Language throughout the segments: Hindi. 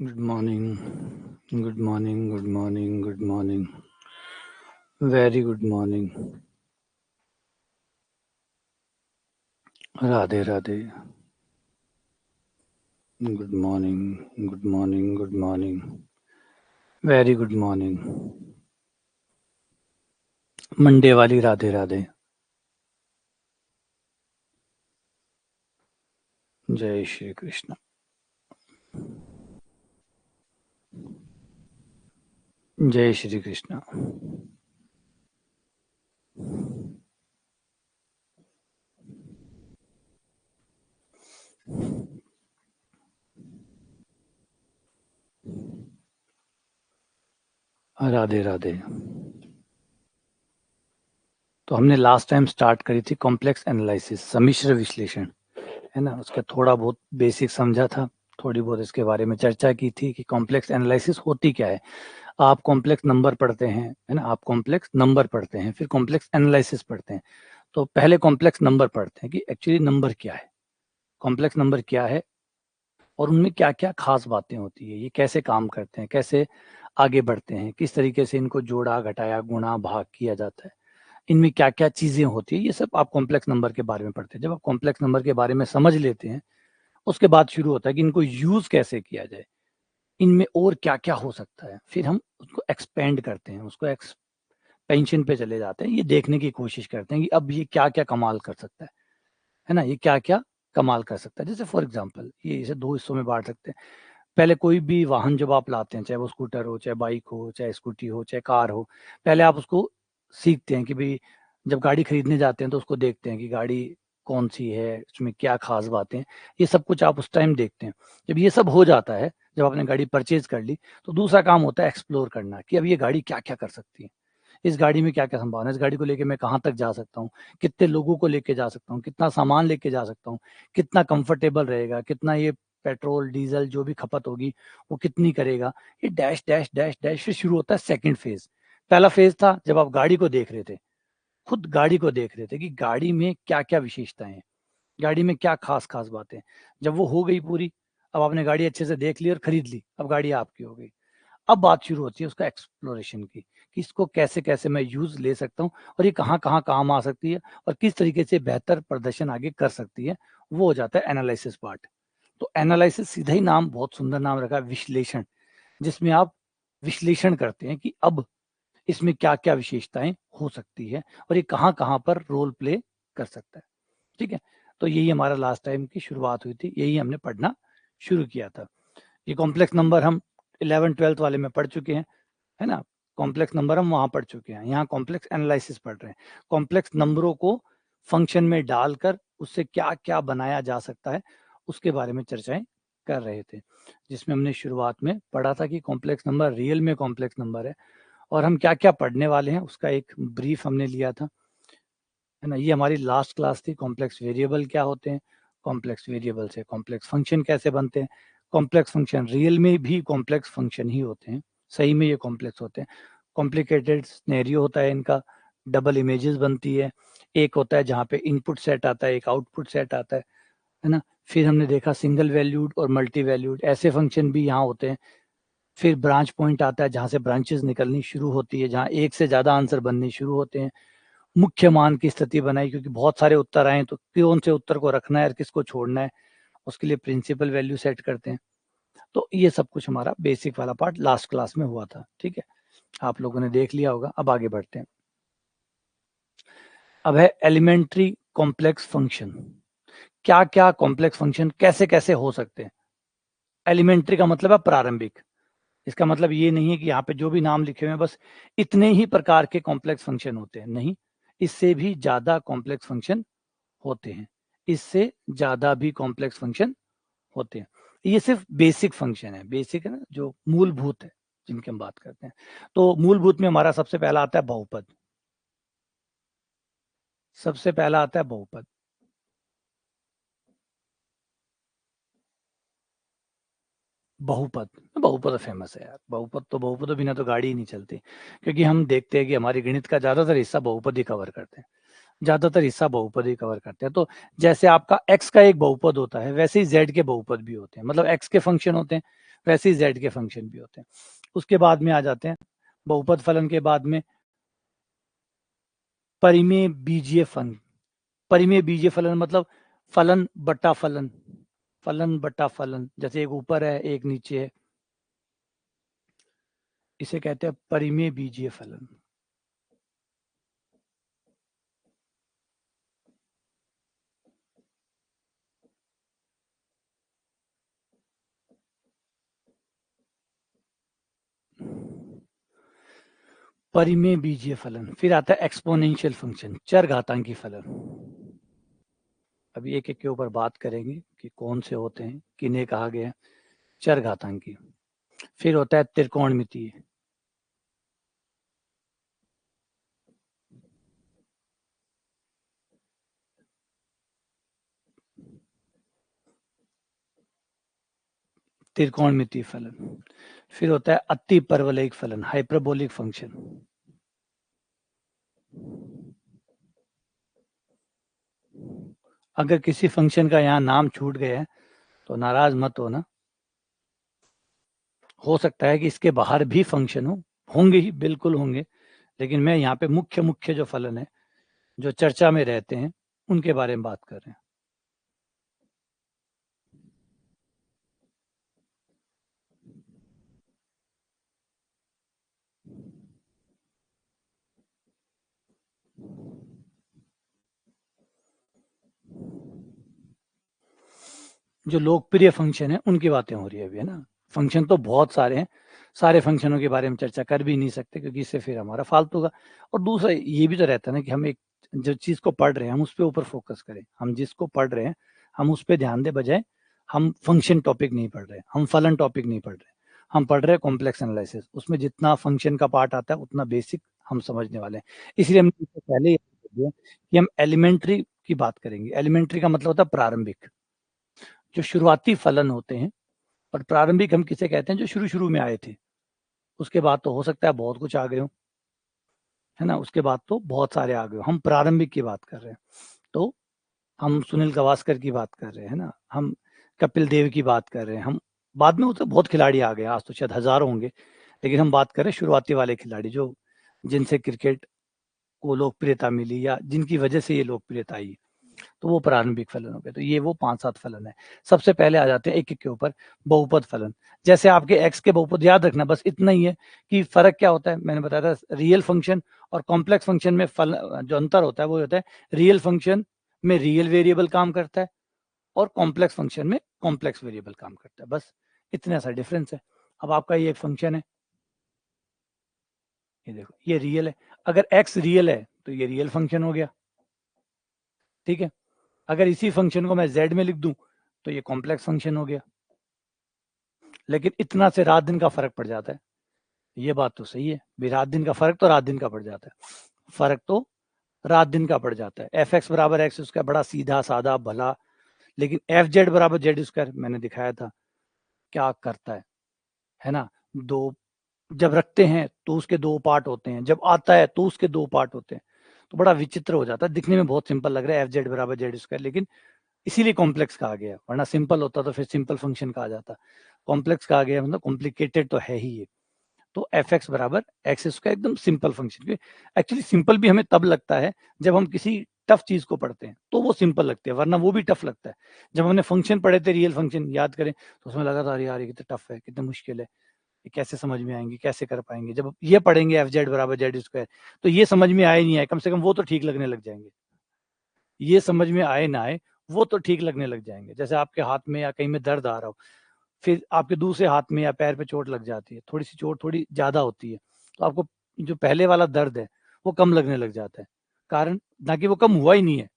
Good morning, good morning, good morning, good morning. Very good morning. Radhe Radhe. Good morning, good morning, good morning. Very good morning. Monday वाली राधे राधे. जय श्री कृष्ण. जय श्री कृष्ण. राधे राधे. तो हमने लास्ट टाइम स्टार्ट करी थी कॉम्प्लेक्स एनालिसिस, सम्मिश्र विश्लेषण, है ना. उसका थोड़ा बहुत बेसिक समझा था, थोड़ी बहुत इसके बारे में चर्चा की थी कि कॉम्प्लेक्स एनालिसिस होती क्या है. आप कॉम्प्लेक्स नंबर पढ़ते हैं, है ना. आप कॉम्प्लेक्स नंबर पढ़ते हैं, फिर कॉम्प्लेक्स एनालिसिस पढ़ते हैं. तो पहले कॉम्प्लेक्स नंबर पढ़ते हैं कि एक्चुअली नंबर क्या है, कॉम्प्लेक्स नंबर क्या है और उनमें क्या क्या खास बातें होती है, ये कैसे काम करते हैं, कैसे आगे बढ़ते हैं, किस तरीके से इनको जोड़ा घटाया गुणा भाग किया जाता है, इनमें क्या क्या चीजें होती है, ये सब आप कॉम्प्लेक्स नंबर के बारे में पढ़ते हैं. जब आप कॉम्प्लेक्स नंबर के बारे में समझ लेते हैं, उसके बाद शुरू होता है कि इनको यूज कैसे किया जाए, इनमें और क्या क्या हो सकता है. फिर हम उसको एक्सपेंड करते हैं, उसको एक्सपेंशन पे चले जाते हैं, ये देखने की कोशिश करते हैं कि अब ये क्या क्या कमाल कर सकता है ना. ये क्या क्या कमाल कर सकता है. जैसे फॉर एग्जांपल ये इसे दो हिस्सों में बांट सकते हैं. पहले कोई भी वाहन जब आप लाते हैं, चाहे वो स्कूटर हो, चाहे बाइक हो, चाहे स्कूटी हो, चाहे कार हो, पहले आप उसको सीखते हैं कि भाई जब गाड़ी खरीदने जाते हैं तो उसको देखते हैं कि गाड़ी कौन सी है, उसमें क्या खास बातें हैं, ये सब कुछ आप उस टाइम देखते हैं. जब ये सब हो जाता है, जब आपने गाड़ी परचेज कर ली, तो दूसरा काम होता है एक्सप्लोर करना कि अब ये गाड़ी क्या क्या कर सकती है, इस गाड़ी में क्या क्या संभावना है, इस गाड़ी को लेके मैं कहाँ तक जा सकता हूँ, कितने लोगों को लेके जा सकता हूँ, कितना सामान लेके जा सकता हूँ, कितना कंफर्टेबल रहेगा, कितना ये पेट्रोल डीजल जो भी खपत होगी वो कितनी करेगा. ये डैश डैश डैश डैश फिर शुरू होता है सेकंड फेज. पहला फेज था जब आप गाड़ी को देख रहे थे, खुद गाड़ी को देख रहे थे कि गाड़ी में क्या क्या विशेषताएं हैं, गाड़ी में क्या खास खास बातें. जब वो हो गई पूरी, अब आपने गाड़ी अच्छे से देख ली और खरीद ली, अब गाड़ी आपकी हो गई. अब बात शुरू होती है उसका एक्सप्लोरेशन की कि इसको कैसे कैसे मैं यूज ले सकता हूँ और ये कहाँ कहाँ काम आ सकती है और किस तरीके से बेहतर प्रदर्शन आगे कर सकती है. वो हो जाता है एनालिसिस पार्ट. तो एनालिसिस सीधा ही नाम, बहुत सुंदर नाम रखा है, विश्लेषण, जिसमें आप विश्लेषण करते हैं कि अब इसमें क्या क्या विशेषताएं हो सकती है और ये कहाँ कहाँ पर रोल प्ले कर सकता है. ठीक है. तो यही हमारा लास्ट टाइम की शुरुआत हुई थी, यही हमने पढ़ना शुरू किया था. ये कॉम्प्लेक्स नंबर हम 11th 12th वाले में पढ़ चुके हैं, है ना. कॉम्प्लेक्स नंबर हम वहां पढ़ चुके हैं, यहाँ कॉम्प्लेक्स एनालिसिस पढ़ रहे हैं. कॉम्प्लेक्स नंबरों को फंक्शन में डालकर उससे क्या क्या बनाया जा सकता है, उसके बारे में चर्चाएं कर रहे थे, जिसमें हमने शुरुआत में पढ़ा था कि कॉम्प्लेक्स नंबर रियल में कॉम्प्लेक्स नंबर है और हम क्या क्या पढ़ने वाले हैं उसका एक ब्रीफ हमने लिया था, है ना. ये हमारी लास्ट क्लास थी. कॉम्प्लेक्स वेरिएबल क्या होते हैं, कॉम्प्लेक्स वेरिएबल से कॉम्प्लेक्स फंक्शन कैसे बनते हैं, कॉम्प्लेक्स फंक्शन रियल में भी कॉम्प्लेक्स फंक्शन ही होते हैं, सही में ये कॉम्प्लेक्स होते हैं. कॉम्प्लिकेटेड सिनेरियो होता है इनका, डबल इमेजेस बनती है, एक होता है जहाँ पे इनपुट सेट आता है, एक आउटपुट सेट आता है ना. फिर हमने देखा सिंगल वैल्यूड और मल्टी वैल्यूड ऐसे फंक्शन भी यहाँ होते हैं. फिर ब्रांच पॉइंट आता है जहाँ से ब्रांचेस निकलनी शुरू होती है, जहाँ एक से ज्यादा आंसर बनने शुरू होते हैं. मुख्य मान की स्थिति बनाई, क्योंकि बहुत सारे उत्तर आए तो कौन से उत्तर को रखना है और किसको छोड़ना है, उसके लिए प्रिंसिपल वैल्यू सेट करते हैं. तो ये सब कुछ हमारा बेसिक वाला पार्ट लास्ट क्लास में हुआ था. ठीक है, आप लोगों ने देख लिया होगा. अब आगे बढ़ते हैं. अब है एलिमेंट्री कॉम्प्लेक्स फंक्शन. क्या क्या कॉम्प्लेक्स फंक्शन कैसे कैसे हो सकते हैं. एलिमेंट्री का मतलब है प्रारंभिक. इसका मतलब ये नहीं है कि यहाँ पे जो भी नाम लिखे हुए हैं बस इतने ही प्रकार के कॉम्प्लेक्स फंक्शन होते हैं, नहीं, इससे भी ज्यादा कॉम्प्लेक्स फंक्शन होते हैं, इससे ज्यादा भी कॉम्प्लेक्स फंक्शन होते हैं. ये सिर्फ बेसिक फंक्शन है, बेसिक है ना, जो मूलभूत है जिनकी हम बात करते हैं. तो मूलभूत में हमारा सबसे पहला आता है बहुपद. सबसे पहला आता है बहुपद. बहुपद, बहुपद फेमस है यार. बहुपद तो, बहुपद तो बिना तो गाड़ी ही नहीं चलती, क्योंकि हम देखते हैं कि हमारे गणित का ज्यादातर हिस्सा बहुपद ही कवर करते हैं, ज्यादातर हिस्सा बहुपद ही कवर करते हैं. तो जैसे आपका x का एक बहुपद होता है, वैसे ही z के बहुपद भी होते हैं, मतलब x के फंक्शन होते हैं, वैसे ही z के फंक्शन भी होते हैं। उसके बाद में आ जाते हैं बहुपद फलन के बाद में परिमेय बीजीय फलन। परिमेय बीजीय फलन मतलब फलन बटा फलन, फलन बटा फलन, जैसे एक ऊपर है एक नीचे है, इसे कहते हैं परिमेय बीजीय फलन। परिमेय बीजीय फलन। फिर आता है एक्सपोनेंशियल फंक्शन, चर घातांकी फलन। अभी एक एक के ऊपर बात करेंगे कि कौन से होते हैं, किन्हें कहा गया है, चर घातांकी। फिर होता है त्रिकोणमितीय, त्रिकोणमितीय फलन। फिर होता है अति परवलयिक फलन, हाइपरबोलिक फंक्शन। अगर किसी फंक्शन का यहाँ नाम छूट गया है तो नाराज मत होना, हो सकता है कि इसके बाहर भी फंक्शन होंगे ही, बिल्कुल होंगे, लेकिन मैं यहाँ पे मुख्य मुख्य जो फलन है जो चर्चा में रहते हैं उनके बारे में बात कर रहे हैं। जो लोकप्रिय फंक्शन है उनकी बातें हो रही है अभी, है ना। फंक्शन तो बहुत सारे हैं, सारे फंक्शनों के बारे में चर्चा कर भी नहीं सकते क्योंकि इससे फिर हमारा फालतू होगा। और दूसरा ये भी तो रहता है ना कि हम एक जो चीज को पढ़ रहे हैं हम उस पर ऊपर फोकस करें, हम जिसको पढ़ रहे हैं हम उस पर ध्यान दे, बजाय हम फंक्शन टॉपिक नहीं पढ़ रहे, हम फलन टॉपिक नहीं पढ़ रहे, हम पढ़ रहे हैं कॉम्प्लेक्स एनालिसिस। उसमें जितना फंक्शन का पार्ट आता है उतना बेसिक हम समझने वाले हैं। इसलिए हमने इससे पहले ही बोल दिया कि हम एलिमेंट्री की बात करेंगे। एलिमेंट्री का मतलब होता है प्रारंभिक, जो शुरुआती फलन होते हैं। और प्रारंभिक हम किसे कहते हैं, जो शुरू शुरू में आए थे, उसके बाद तो हो सकता है बहुत कुछ आ गए हो, है ना, उसके बाद तो बहुत सारे आ गए हो। हम प्रारंभिक की बात कर रहे हैं, तो हम सुनील गावस्कर की बात कर रहे हैं ना, हम कपिल देव की बात कर रहे हैं। हम बाद में तो बहुत खिलाड़ी आ गए, आज तो शायद हजारों होंगे, लेकिन हम बात कर रहे हैं शुरुआती वाले खिलाड़ी जो जिनसे क्रिकेट को लोकप्रियता मिली या जिनकी वजह से ये लोकप्रियता आई, तो वो प्रारंभिक फलन हो गए। तो ये वो 5-7 फलन है। सबसे पहले आ जाते हैं एक एक के ऊपर बहुपद फलन। जैसे आपके एक्स के बहुपद, याद रखना बस इतना ही है कि फर्क क्या होता है, मैंने बताया था रियल फंक्शन और कॉम्प्लेक्स फंक्शन में फल जो अंतर होता है वो होता है रियल फंक्शन में रियल वेरिएबल काम करता है और कॉम्प्लेक्स फंक्शन में कॉम्प्लेक्स वेरिएबल काम करता है, बस इतना सा डिफरेंस है। अब आपका ये एक फंक्शन है, ये देखो ये रियल है, अगर एक्स रियल है तो ये रियल फंक्शन हो गया, ठीक है। अगर इसी फंक्शन को मैं z में लिख दूं तो ये कॉम्प्लेक्स फंक्शन हो गया। लेकिन इतना से रात दिन का फर्क पड़ जाता है, ये बात तो सही है भी, रात दिन का फर्क तो रात दिन का पड़ जाता है, फर्क तो रात दिन का पड़ जाता है। एफ एक्स बराबर एक्स उसका बड़ा सीधा साधा भला, लेकिन एफ जेड बराबर जेड स्क्वायर मैंने दिखाया था क्या करता है ना। दो जब रखते हैं तो उसके दो पार्ट होते हैं, जब आता है तो उसके दो पार्ट होते हैं, तो बड़ा विचित्र हो जाता है। दिखने में बहुत सिंपल लग रहा है एफ जेड बराबर जेड स्क्वायर, लेकिन इसीलिए कॉम्प्लेक्स कहा गया, वरना सिंपल होता तो फिर सिंपल फंक्शन कहा जाता। कॉम्प्लेक्स कहा गया मतलब कॉम्प्लिकेटेड तो है ही ये। तो एफ एक्स बराबर एक्स स्क्वायर एकदम सिंपल फंक्शन। एक्चुअली सिंपल भी हमें तब लगता है जब हम किसी टफ चीज को पढ़ते हैं तो वो सिंपल लगती है, वरना वो भी टफ लगता है। जब हमने फंक्शन पढ़े थे रियल फंक्शन याद करें तो उसमें लगा था अरे यार ये कितना टफ है, कितना मुश्किल है, ये कैसे समझ में आएंगे, कैसे कर पाएंगे। जब ये पढ़ेंगे एफ जेड बराबर जेड स्क्वायर तो ये समझ में आए नहीं आए, कम से कम वो तो ठीक लगने लग जाएंगे। ये समझ में आए ना आए वो तो ठीक लगने लग जाएंगे। जैसे आपके हाथ में या कहीं में दर्द आ रहा हो, फिर आपके दूसरे हाथ में या पैर पे चोट लग जाती है, थोड़ी सी चोट थोड़ी ज्यादा होती है, तो आपको जो पहले वाला दर्द है वो कम लगने लग जाता है। कारण ना कि वो कम हुआ ही नहीं है,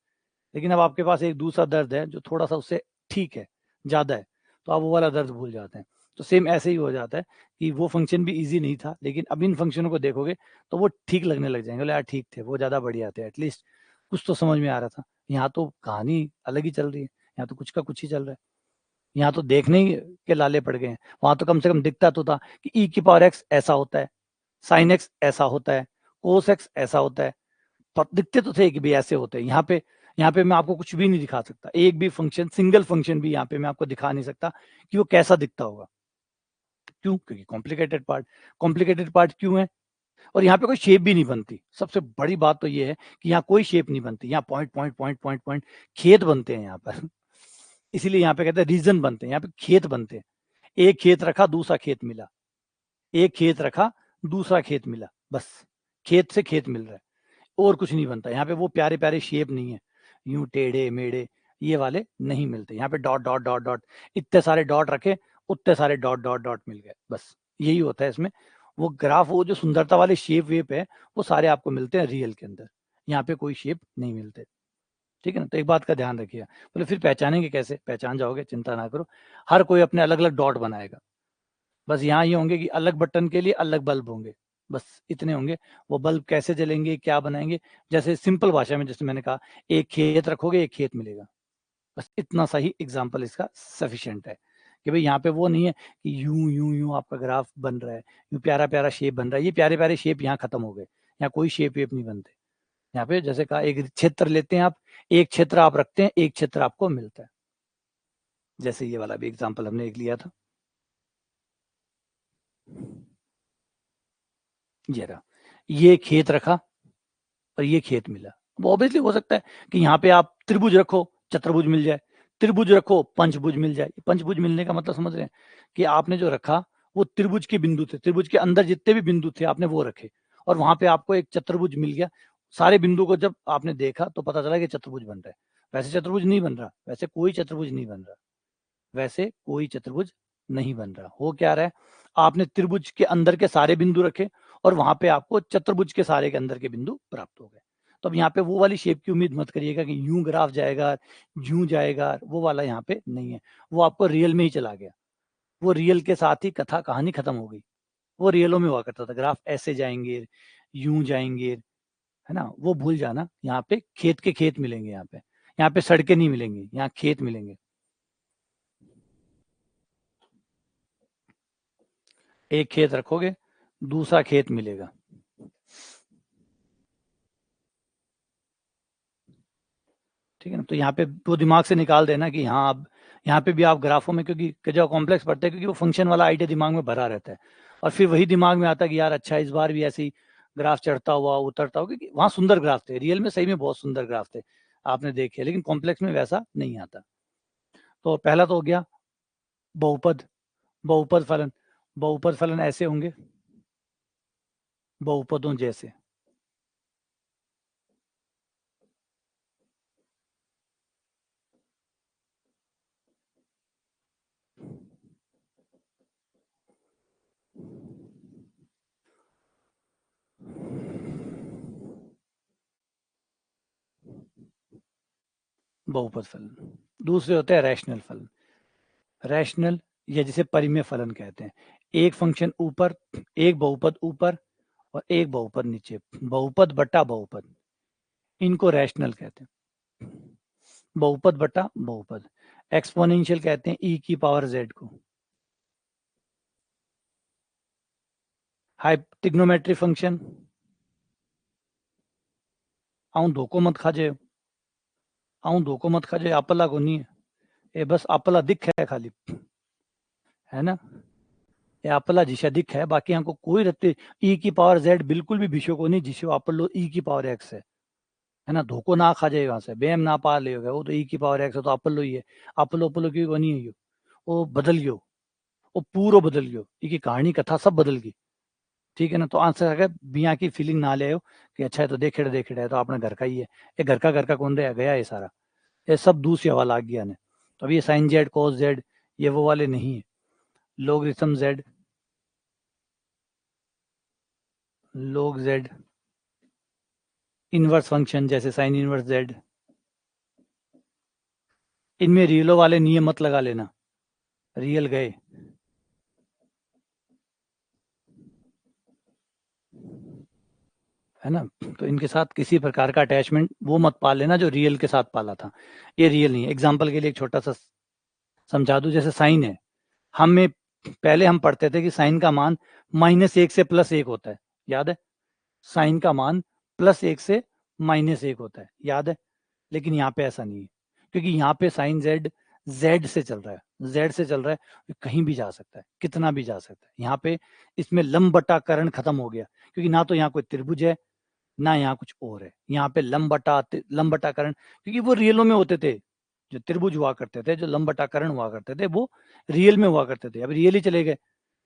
लेकिन अब आपके पास एक दूसरा दर्द है जो थोड़ा सा उससे ठीक है, ज्यादा है, तो आप वो वाला दर्द भूल जाते हैं। तो सेम ऐसे ही हो जाता है कि वो फंक्शन भी इजी नहीं था, लेकिन अब इन फंक्शनों को देखोगे तो वो ठीक लगने लग जाएंगे। बोले यार ठीक थे, वो ज्यादा बढ़िया थे, एटलीस्ट कुछ तो समझ में आ रहा था। यहाँ तो कहानी अलग ही चल रही है, यहाँ तो कुछ का कुछ ही चल रहा है। यहाँ तो देखने ही के लाले पड़ गए हैं, वहां तो कम से कम दिखता तो था कि ई की पावर एक्स ऐसा होता है, साइन एक्स ऐसा होता है, कोस एक्स ऐसा होता है, दिखते तो थे कि भी ऐसे होते हैं। यहाँ पे मैं आपको कुछ भी नहीं दिखा सकता, एक भी फंक्शन, सिंगल फंक्शन भी यहाँ पे मैं आपको दिखा नहीं सकता कि वो कैसा दिखता होगा। क्यों? क्योंकि कॉम्प्लिकेटेड पार्ट क्यों है? और यहाँ पे कोई शेप भी नहीं बनती। सबसे बड़ी बात तो ये है कि यहाँ कोई शेप नहीं बनती, यहाँ पॉइंट खेत बनते हैं यहाँ पर। इसीलिए यहाँ पे कहते हैं रीजन बनते हैं, यहाँ पे खेत बनते हैं। एक खेत रखा, दूसरा खेत मिला, एक खेत रखा, दूसरा खेत मिला, बस खेत से खेत मिल रहा है, और कुछ नहीं बनता। यहाँ पे वो प्यारे प्यारे शेप नहीं है, यूं टेढ़े मेढ़े ये वाले नहीं मिलते। यहाँ पे डॉट डॉट डॉट डॉट, इतने सारे डॉट रखे, उतने सारे डॉट डॉट डॉट मिल गए, बस यही होता है इसमें। वो ग्राफ, वो जो सुंदरता वाले शेप वेप है, वो सारे आपको मिलते हैं रियल के अंदर। यहाँ पे कोई शेप नहीं मिलते, ठीक है ना। तो एक बात का ध्यान रखिए, बोले फिर पहचानेंगे कैसे? पहचान जाओगे, चिंता ना करो। हर कोई अपने अलग अलग डॉट बनाएगा, बस यहाँ ये होंगे कि अलग बटन के लिए अलग बल्ब होंगे, बस इतने होंगे। वो बल्ब कैसे जलेंगे, क्या बनाएंगे, जैसे सिंपल भाषा में जैसे मैंने कहा, एक खेत रखोगे एक खेत मिलेगा, बस इतना सा ही एग्जाम्पल इसका सफिशिएंट है। कि भाई यहाँ पे वो नहीं है कि यूं यूं यूं आपका ग्राफ बन रहा है, यूं प्यारा प्यारा शेप बन रहा है। ये प्यारे प्यारे शेप यहाँ खत्म हो गए, यहाँ कोई शेप वेप नहीं बनते। यहाँ पे जैसे कहा, एक क्षेत्र लेते हैं आप, एक क्षेत्र आप रखते हैं, एक क्षेत्र आपको मिलता है। जैसे ये वाला भी एग्जाम्पल हमने एक लिया था, ये रहा, ये खेत रखा और ये खेत मिला। वो ऑब्वियसली हो सकता है कि यहाँ पे आप त्रिभुज रखो, चतुर्भुज मिल जाए, त्रिभुज रखो, पंचभुज मिल जाए। पंचभुज मिलने का मतलब समझ रहे हैं कि आपने जो रखा वो त्रिभुज के बिंदु थे, त्रिभुज के अंदर जितने भी बिंदु थे आपने वो रखे, और वहां पे आपको एक चतुर्भुज मिल गया। सारे बिंदु को जब आपने देखा तो पता चला कि चतुर्भुज बन रहा है। वैसे चतुर्भुज नहीं बन रहा, वैसे कोई चतुर्भुज नहीं बन रहा, वैसे कोई चतुर्भुज नहीं बन रहा। हो क्या रहा है, आपने त्रिभुज के अंदर के सारे बिंदु रखे और वहां पे आपको चतुर्भुज के सारे के अंदर के बिंदु प्राप्त हो गए। तो अब यहाँ पे वो वाली शेप की उम्मीद मत करिएगा कि यूं ग्राफ जाएगा, यूं जाएगा, वो वाला यहाँ पे नहीं है। वो आपको रियल में ही चला गया, वो रियल के साथ ही कथा कहानी खत्म हो गई। वो रियलों में हुआ करता था, ग्राफ ऐसे जाएंगे, यूं जाएंगे, है ना। वो भूल जाना, यहाँ पे खेत के खेत मिलेंगे, यहाँ पे सड़कें नहीं मिलेंगी, यहाँ खेत मिलेंगे। एक खेत रखोगे, दूसरा खेत मिलेगा। ठीक है ना। तो यहाँ पे वो दिमाग से निकाल देना कि हाँ, अब यहाँ पे भी आप ग्राफों में, क्योंकि जब कॉम्प्लेक्स पढ़ते हैं, क्योंकि वो फंक्शन वाला आइडिया दिमाग में भरा रहता है, और फिर वही दिमाग में आता है कि यार अच्छा, इस बार भी ऐसे ही ग्राफ चढ़ता हुआ उतरता हुआ, क्योंकि वहाँ सुंदर ग्राफ थे, रियल में सही में बहुत सुंदर ग्राफ थे, आपने देखे, लेकिन कॉम्प्लेक्स में वैसा नहीं आता। तो पहला तो हो गया बहुपद। बहुपद फलन, बहुपद फलन ऐसे होंगे, बहुपदों जैसे। बहुपद फलन। दूसरे होते हैं रैशनल फलन। रैशनल, या जिसे परिमेय फलन कहते हैं। एक फंक्शन ऊपर, एक बहुपद ऊपर और एक बहुपद नीचे, बहुपद बटा बहुपद, इनको रैशनल कहते हैं। बहुपद बटा बहुपद। एक्सपोनेंशियल कहते हैं ई की पावर जेड को। हाई ट्रिग्नोमेट्री फंक्शन, आऊं धोखो मत खा जाए, आऊं धोखो मत खा जाए, आपला को नहीं है, ये बस आपला दिख है खाली, है ना, ये आपला जिशा दिख है, बाकी हमको कोई रहते। ई की पावर जेड बिल्कुल भी विषय को नहीं, जिसे आपलो ई की पावर एक्स है ना। धोखो ना खा जाए वहां से, बेम ना पा ले, वो तो ई की पावर एक्स है, तो अपलो ही है, अपलो अपलो की बनी है, वो बदल गयो, वो पूरा बदल गयो, ये कहानी कथा सब बदल गई। ठीक है ना। तो आंसर है बिया की फीलिंग ना ले कि अच्छा है तो देखे है, तो अपने घर का ही है, ये घर का कौन रहा गया, ये सारा ये सब दूसरी हवा लाग गया ने। तो अब ये साइन जेड कोस जेड ये वो वाले नहीं है। लोगरिथम जेड, लोग जेड, इनवर्स फंक्शन जैसे साइन इनवर्स जेड, इनमें रियलो वाले नियम मत लगा लेना, रियल गए, है ना। तो इनके साथ किसी प्रकार का अटैचमेंट वो मत पाल लेना जो रियल के साथ पाला था, ये रियल नहीं है। एग्जाम्पल के लिए एक छोटा सा समझा दूं, जैसे साइन है, हमें पहले हम पढ़ते थे कि साइन का मान -1 से +1 होता है, याद है। साइन का मान +1 से -1 होता है, याद है। लेकिन यहाँ पे ऐसा नहीं है, क्योंकि यहाँ पे साइन जेड जेड से चल रहा है, जेड से चल रहा है, कहीं भी जा सकता है, कितना भी जा सकता है। यहाँ पे इसमें लंबवटाकरण खत्म हो गया, क्योंकि ना तो यहाँ कोई त्रिभुज है ना यहाँ कुछ और है। यहाँ पे लंबवटाकरण, क्योंकि वो रियलों में होते थे, जो त्रिभुज हुआ करते थे, जो लंबवटाकरण हुआ करते थे, वो रियल में हुआ करते थे। अब रियल ही चले गए,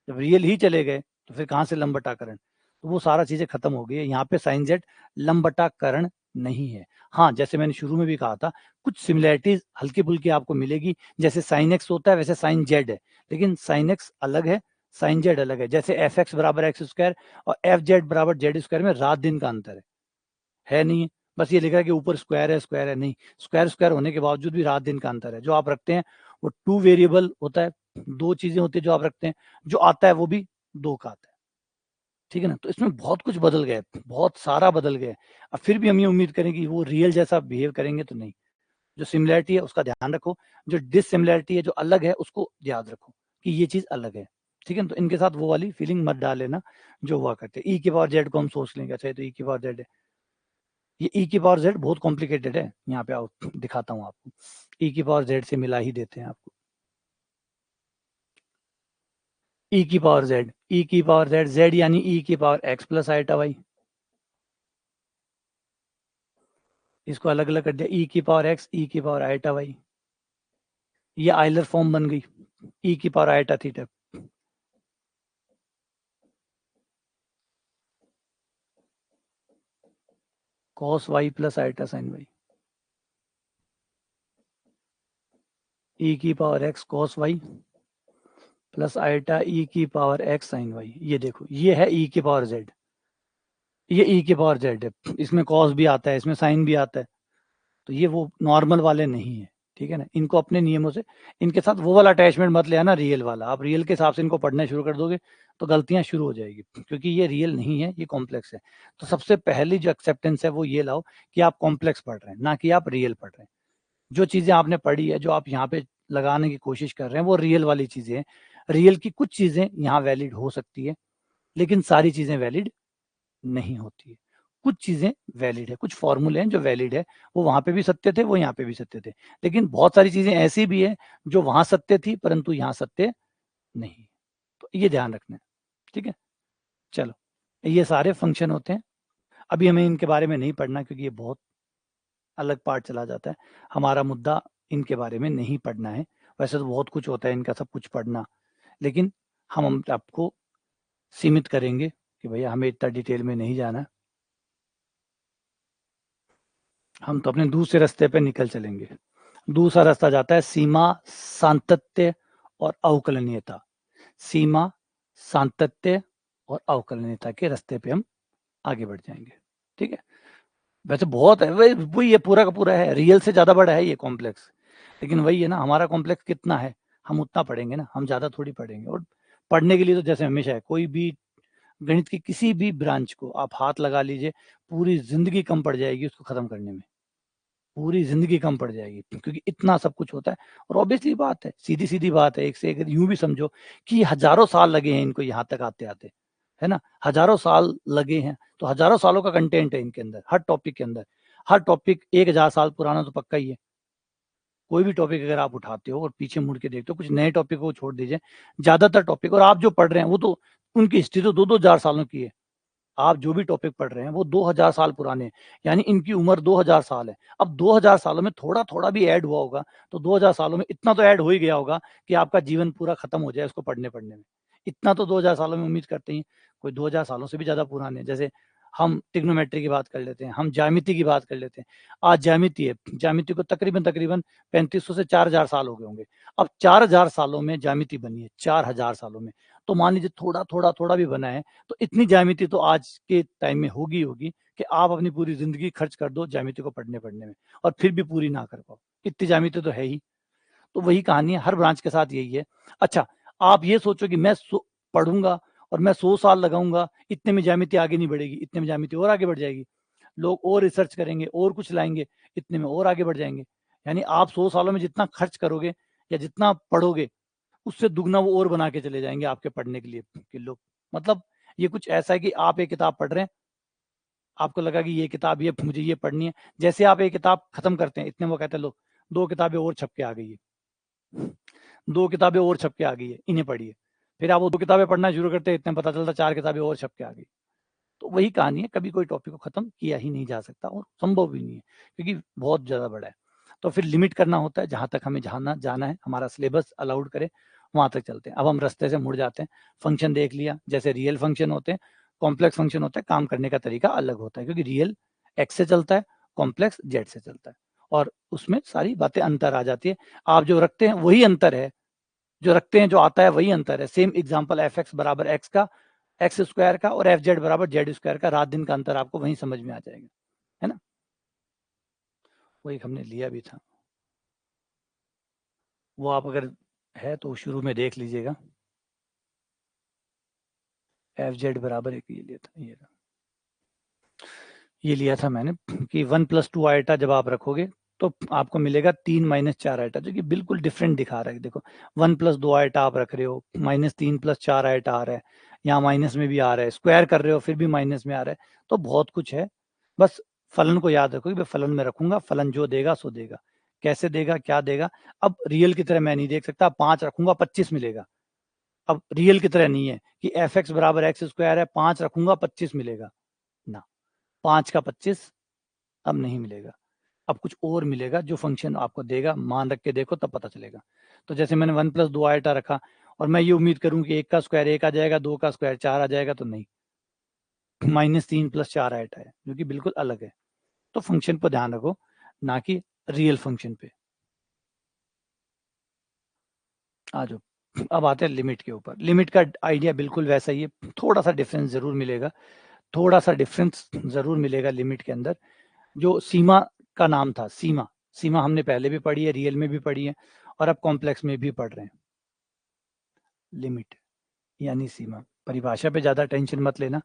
जब रियल ही चले गए तो फिर कहाँ से लंबवटाकरण, तो वो सारा चीजें खत्म हो गई है। यहाँ पे साइन जेड लंबवटाकरण नहीं है। हाँ, जैसे मैंने शुरू में भी कहा था, कुछ सिमिलैरिटीज हल्की फुल्की आपको मिलेगी, जैसे साइन एक्स होता है वैसे साइन जेड है, लेकिन साइन एक्स अलग है, साइन जेड अलग है। जैसे एफ एक्स बराबर एक्स स्क्वायर और एफ जेड बराबर जेड स्क्वायर में रात दिन का अंतर है नहीं है। बस ये लिखा है कि ऊपर स्क्वायर है, नहीं, स्क्वायर स्क्वायर होने के बावजूद भी रात दिन का अंतर है। जो आप रखते हैं वो टू वेरिएबल होता है, दो चीजें होती है जो आप रखते हैं, जो आता है वो भी दो का आता है, ठीक है ना। तो इसमें बहुत कुछ बदल गया है, बहुत सारा बदल गया है। अब फिर भी हम ये उम्मीद करें कि वो रियल जैसा बिहेव करेंगे तो नहीं। जो सिमिलैरिटी है उसका ध्यान रखो, जो डिससिमिलैरिटी है, जो अलग है, उसको याद रखो कि ये चीज अलग है, ठीक है ना। तो इनके साथ वो वाली फीलिंग मत डाल लेना जो हुआ करते ई की पावर जेड को हम सोच लेंगे, अच्छा ये तो ई की पावर जेड है। ये ई की पावर जेड बहुत कॉम्प्लिकेटेड है, यहाँ पे आओ दिखाता हूँ आपको। ई की पावर जेड से मिला ही देते हैं आपको। ई की पावर जेड, ई की पावर जेड, जेड यानी ई की power x plus eta y, इसको अलग अलग कर दिया, ई की पावर एक्स, ई की पावर आइटा वाई, ये आइलर फॉर्म बन गई, ई की power iota theta, cos y plus iota sine y, e की power x cos y plus iota e की पावर एक्स साइन वाई। ये देखो, ये है ई की पावर जेड, ये ई की पावर जेड है, इसमें कॉस भी आता है, इसमें साइन भी आता है, तो ये वो नॉर्मल वाले नहीं है, ठीक है ना। इनको अपने नियमों से, इनके साथ वो वाला अटैचमेंट मत ले आना रियल वाला। आप रियल के हिसाब से इनको पढ़ना शुरू कर दोगे तो गलतियां शुरू हो जाएगी, क्योंकि ये रियल नहीं है, ये कॉम्प्लेक्स है। तो सबसे पहली जो एक्सेप्टेंस है वो ये लाओ कि आप कॉम्प्लेक्स पढ़ रहे हैं, ना कि आप रियल पढ़ रहे हैं। जो चीजें आपने पढ़ी है, जो आप यहाँ पे लगाने की कोशिश कर रहे हैं, वो रियल वाली चीजें हैं। रियल की कुछ चीजें यहाँ वैलिड हो सकती है, लेकिन सारी चीजें वैलिड नहीं होती है। कुछ चीजें वैलिड है, कुछ फॉर्मूले हैं जो वैलिड है, वो वहां पे भी सत्य थे, वो यहाँ पे भी सत्य थे। लेकिन बहुत सारी चीजें ऐसी भी है जो वहां सत्य थी परंतु यहाँ सत्य नहीं। तो ये ध्यान रखना है, ठीक है। चलो, ये सारे फंक्शन होते हैं। अभी हमें इनके बारे में नहीं पढ़ना, क्योंकि ये बहुत अलग पार्ट चला जाता है। हमारा मुद्दा इनके बारे में नहीं पढ़ना है। वैसे तो बहुत कुछ होता है इनका, सब कुछ पढ़ना, लेकिन हम आपको सीमित करेंगे कि भैया हमें इतना डिटेल में नहीं जाना, हम तो अपने दूसरे रास्ते पे निकल चलेंगे। दूसरा रास्ता जाता है सीमा, सातत्य और अवकलनीयता। सीमा, सातत्य और अवकलनीयता के रास्ते पे हम आगे बढ़ जाएंगे, ठीक है। वैसे बहुत है, वही ये पूरा का पूरा है, रियल से ज्यादा बड़ा है ये कॉम्प्लेक्स। लेकिन वही है ना, हमारा कॉम्प्लेक्स कितना है, हम उतना पढ़ेंगे ना, हम ज्यादा थोड़ी पढ़ेंगे। और पढ़ने के लिए तो जैसे हमेशा है, कोई भी गणित की किसी भी ब्रांच को आप हाथ लगा लीजिए, पूरी जिंदगी कम पड़ जाएगी उसको खत्म करने में, पूरी जिंदगी कम पड़ जाएगी, क्योंकि इतना सब कुछ होता है। और ऑब्वियसली बात है, सीधी सीधी बात है, एक से एक यूं भी समझो कि हजारों साल लगे हैं इनको यहाँ तक आते आते, है ना। हजारों साल लगे हैं, तो हजारों सालों का कंटेंट है इनके अंदर, हर टॉपिक के अंदर। हर टॉपिक 1000 साल पुराना तो पक्का ही है। कोई भी टॉपिक अगर आप उठाते हो और पीछे मुड़ के देखते हो, कुछ नए टॉपिक को छोड़ दीजिए, ज्यादातर टॉपिक, और आप जो पढ़ रहे हैं वो तो, उनकी हिस्ट्री तो 2-2 हजार सालों की है। आप जो भी टॉपिक पढ़ रहे हैं वो 2000 साल पुराने हैं, यानी इनकी उम्र 2000 साल है। अब 2000 सालों में थोड़ा थोड़ा भी ऐड हुआ होगा, तो 2000 सालों में इतना तो ऐड हो ही गया होगा कि आपका जीवन पूरा खत्म हो जाए उसको पढ़ने पढ़ने में। इतना तो 2000 सालों में उम्मीद करते हैं। कोई 2000 सालों से भी ज्यादा पुराने, जैसे हम टिग्नोमेट्री की बात कर लेते हैं, हम ज्यामिति की बात कर लेते हैं। आज ज्यामिति है, ज्यामिति को तकरीबन तकरीबन 3500 से 4000 साल हो गए होंगे। अब 4000 सालों में ज्यामिति बनी है, 4000 सालों में। तो मान लीजिए थोड़ा थोड़ा थोड़ा भी बना है, तो इतनी ज्यामिति तो आज के टाइम में होगी होगी कि आप अपनी पूरी जिंदगी खर्च कर दो ज्यामिति को पढ़ने पढ़ने में, और फिर भी पूरी ना कर पाओ। इतनी ज्यामिति तो है ही। तो वही कहानी है, हर ब्रांच के साथ यही है। अच्छा, आप ये सोचो कि मैं पढ़ूंगा और मैं 100 साल लगाऊंगा, इतने में ज्यामिति आगे नहीं बढ़ेगी, इतने में ज्यामिति और आगे बढ़ जाएगी। लोग और रिसर्च करेंगे और कुछ लाएंगे, इतने में और आगे बढ़ जाएंगे। यानी आप 100 सालों में जितना खर्च करोगे या जितना पढ़ोगे, उससे दुगना वो और बना के चले जाएंगे आपके पढ़ने के लिए कि लोग, मतलब ये कुछ ऐसा है कि आप एक किताब पढ़ रहे हैं, आपको लगा कि ये किताब, ये मुझे ये पढ़नी है, जैसे आप एक किताब खत्म करते हैं, इतने वो कहते हैं लो 2 किताबें और छप के आ गई है। 2 किताबें और छप के आ गई है, इन्हें पढ़िए। फिर आप वो 2 किताबें पढ़ना शुरू करते हैं, इतने पता चलता 4 किताबें और छप के आ गई। तो वही कहानी है, कभी कोई टॉपिक को खत्म किया ही नहीं जा सकता और संभव भी नहीं है, क्योंकि बहुत ज़्यादा बड़ा है। तो फिर लिमिट करना होता है, जहाँ तक हमें जाना है, हमारा सिलेबस अलाउड करे वहाँ तक चलते हैं। अब हम रास्ते से मुड़ जाते हैं। फंक्शन देख लिया, जैसे रियल फंक्शन होते हैं, कॉम्प्लेक्स फंक्शन होता है, काम करने का तरीका अलग होता है, क्योंकि रियल एक्स से चलता है, कॉम्प्लेक्स जेड से चलता है, और उसमें सारी बातें अंतर आ जाती है। आप जो रखते हैं वही अंतर है, जो रखते हैं जो आता है वही अंतर है। सेम एग्जाम्पल एफ एक्स बराबर एक्स का, एक्स स्क्वायर का, और एफ जेड बराबर जेड स्क्वायर का, रात दिन का अंतर आपको वहीं समझ में आ जाएगा, है ना। वो एक हमने लिया भी था, वो आप अगर है तो शुरू में देख लीजिएगा। एफ जेड बराबर एक ये लिया था, ये लिया था मैंने कि 1 + 2 आइटा जब आप रखोगे तो आपको मिलेगा 3 - 4 आइटा, जो कि बिल्कुल डिफरेंट दिखा रहा है। देखो 1 + 2 आइटा आप रख रहे हो, -3 + 4 आइटा आ रहा है, यहाँ माइनस में भी आ रहा है, स्क्वायर कर रहे हो फिर भी माइनस में आ रहा है। तो बहुत कुछ है, बस फलन को याद रखो कि मैं फलन में रखूंगा, फलन जो देगा सो देगा। कैसे देगा, क्या देगा। अब रियल की तरह मैं नहीं देख सकता, 5 रखूंगा 25 मिलेगा। अब रियल की तरह नहीं है कि एफ एक्स बराबर एक्स स्क्वायर है, 5 रखूंगा 25 मिलेगा ना, 5 का 25 अब नहीं मिलेगा। अब कुछ और मिलेगा जो फंक्शन आपको देगा, मान रख के देखो तब पता चलेगा। तो जैसे मैंने 1 + 2 आइटा रखा और मैं ये उम्मीद करूं कि 1 का स्क्वायर 1 आ जाएगा, 2 का स्क्वायर 4 आ जाएगा, तो नहीं, -3 + 4 आइटा है, जो कि बिल्कुल अलग है। तो फंक्शन पर ध्यान रखो, ना कि रियल फंक्शन पे। आ जाओ, अब आते हैं लिमिट के ऊपर। लिमिट का आइडिया बिल्कुल वैसा ही है, थोड़ा सा डिफरेंस जरूर मिलेगा, थोड़ा सा डिफरेंस जरूर मिलेगा लिमिट के अंदर। जो सीमा का नाम था, सीमा, सीमा हमने पहले भी पढ़ी है, रियल में भी पढ़ी है, और अब कॉम्प्लेक्स में भी पढ़ रहे हैं। लिमिट यानी सीमा, परिभाषा पे ज्यादा टेंशन मत लेना,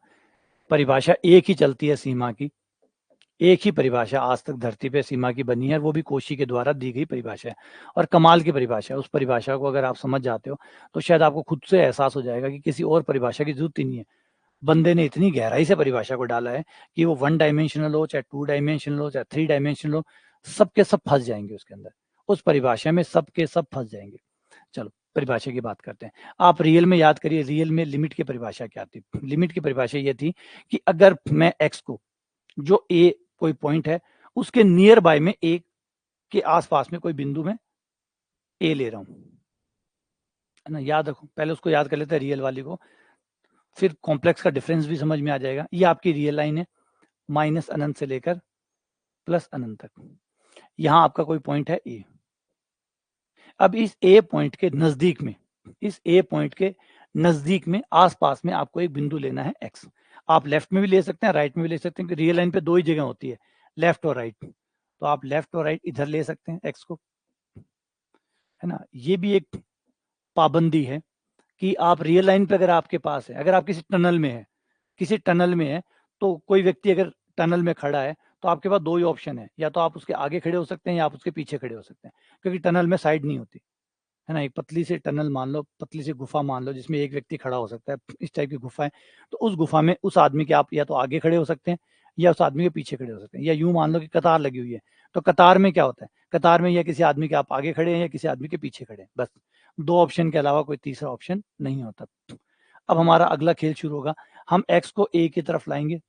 परिभाषा एक ही चलती है सीमा की, एक ही परिभाषा आज तक धरती पे सीमा की बनी है, वो भी कोशी के द्वारा दी गई परिभाषा है, और कमाल की परिभाषा है। उस परिभाषा को अगर आप समझ जाते हो तो शायद आपको खुद से एहसास हो जाएगा कि किसी और परिभाषा की जरूरत ही नहीं है। बंदे ने इतनी गहराई से परिभाषा को डाला है कि वो 1 डायमेंशनल हो, चाहे 2 डायमेंशनल हो, चाहे 3 डायमेंशनल हो, सबके सब फंस जाएंगे उसके अंदर, उस परिभाषा में सबके सब फंस जाएंगे। चलो परिभाषा की बात करते हैं। आप रियल में याद करिए, रियल में लिमिट की परिभाषा क्या थी। लिमिट की परिभाषा ये थी कि अगर मैं एक्स को, जो ए कोई पॉइंट है, उसके नियर बाय में ए के आसपास में कोई बिंदु में ए ले रहा हूं, है ना, याद रखो, पहले उसको याद कर लेते हैं रियल वाली को, फिर कॉम्प्लेक्स का डिफरेंस भी समझ में आ जाएगा। ये आपकी रियल लाइन है, माइनस अनंत से लेकर प्लस अनंत तक, यहां आपका कोई पॉइंट है ए। अब इस ए पॉइंट के नजदीक में, इस ए पॉइंट के नजदीक में आसपास में आपको एक बिंदु लेना है एक्स। आप लेफ्ट में भी ले सकते हैं, राइट में भी ले सकते हैं, रियल लाइन पे 2 ही जगह होती है, लेफ्ट और राइट। तो आप लेफ्ट और राइट इधर ले सकते हैं एक्स को, है ना। ये भी एक पाबंदी है कि आप रियल लाइन पे अगर आपके पास है, अगर आप किसी टनल में है, किसी टनल में है, तो कोई व्यक्ति अगर टनल में खड़ा है तो आपके पास 2 ही ऑप्शन है, या तो आप उसके आगे खड़े हो सकते हैं या आप उसके पीछे खड़े हो सकते हैं, क्योंकि टनल में साइड नहीं होती, है ना। एक पतली सी टनल मान लो, पतली सी गुफा मान लो, जिसमें एक व्यक्ति खड़ा हो सकता है, इस टाइप की गुफा है। तो उस गुफा में उस आदमी के आप या तो आगे खड़े हो सकते हैं या उस आदमी के पीछे खड़े हो सकते हैं, या यूं मान लो कि कतार लगी हुई है, तो कतार में क्या होता है, कतार में या किसी आदमी के आप आगे खड़े हैं या किसी आदमी के पीछे खड़े हैं, बस 2 ऑप्शन के अलावा कोई तीसरा ऑप्शन नहीं होता। अब हमारा अगला खेल शुरू होगा। हम एक्स को ए की तरफ लाएंगे,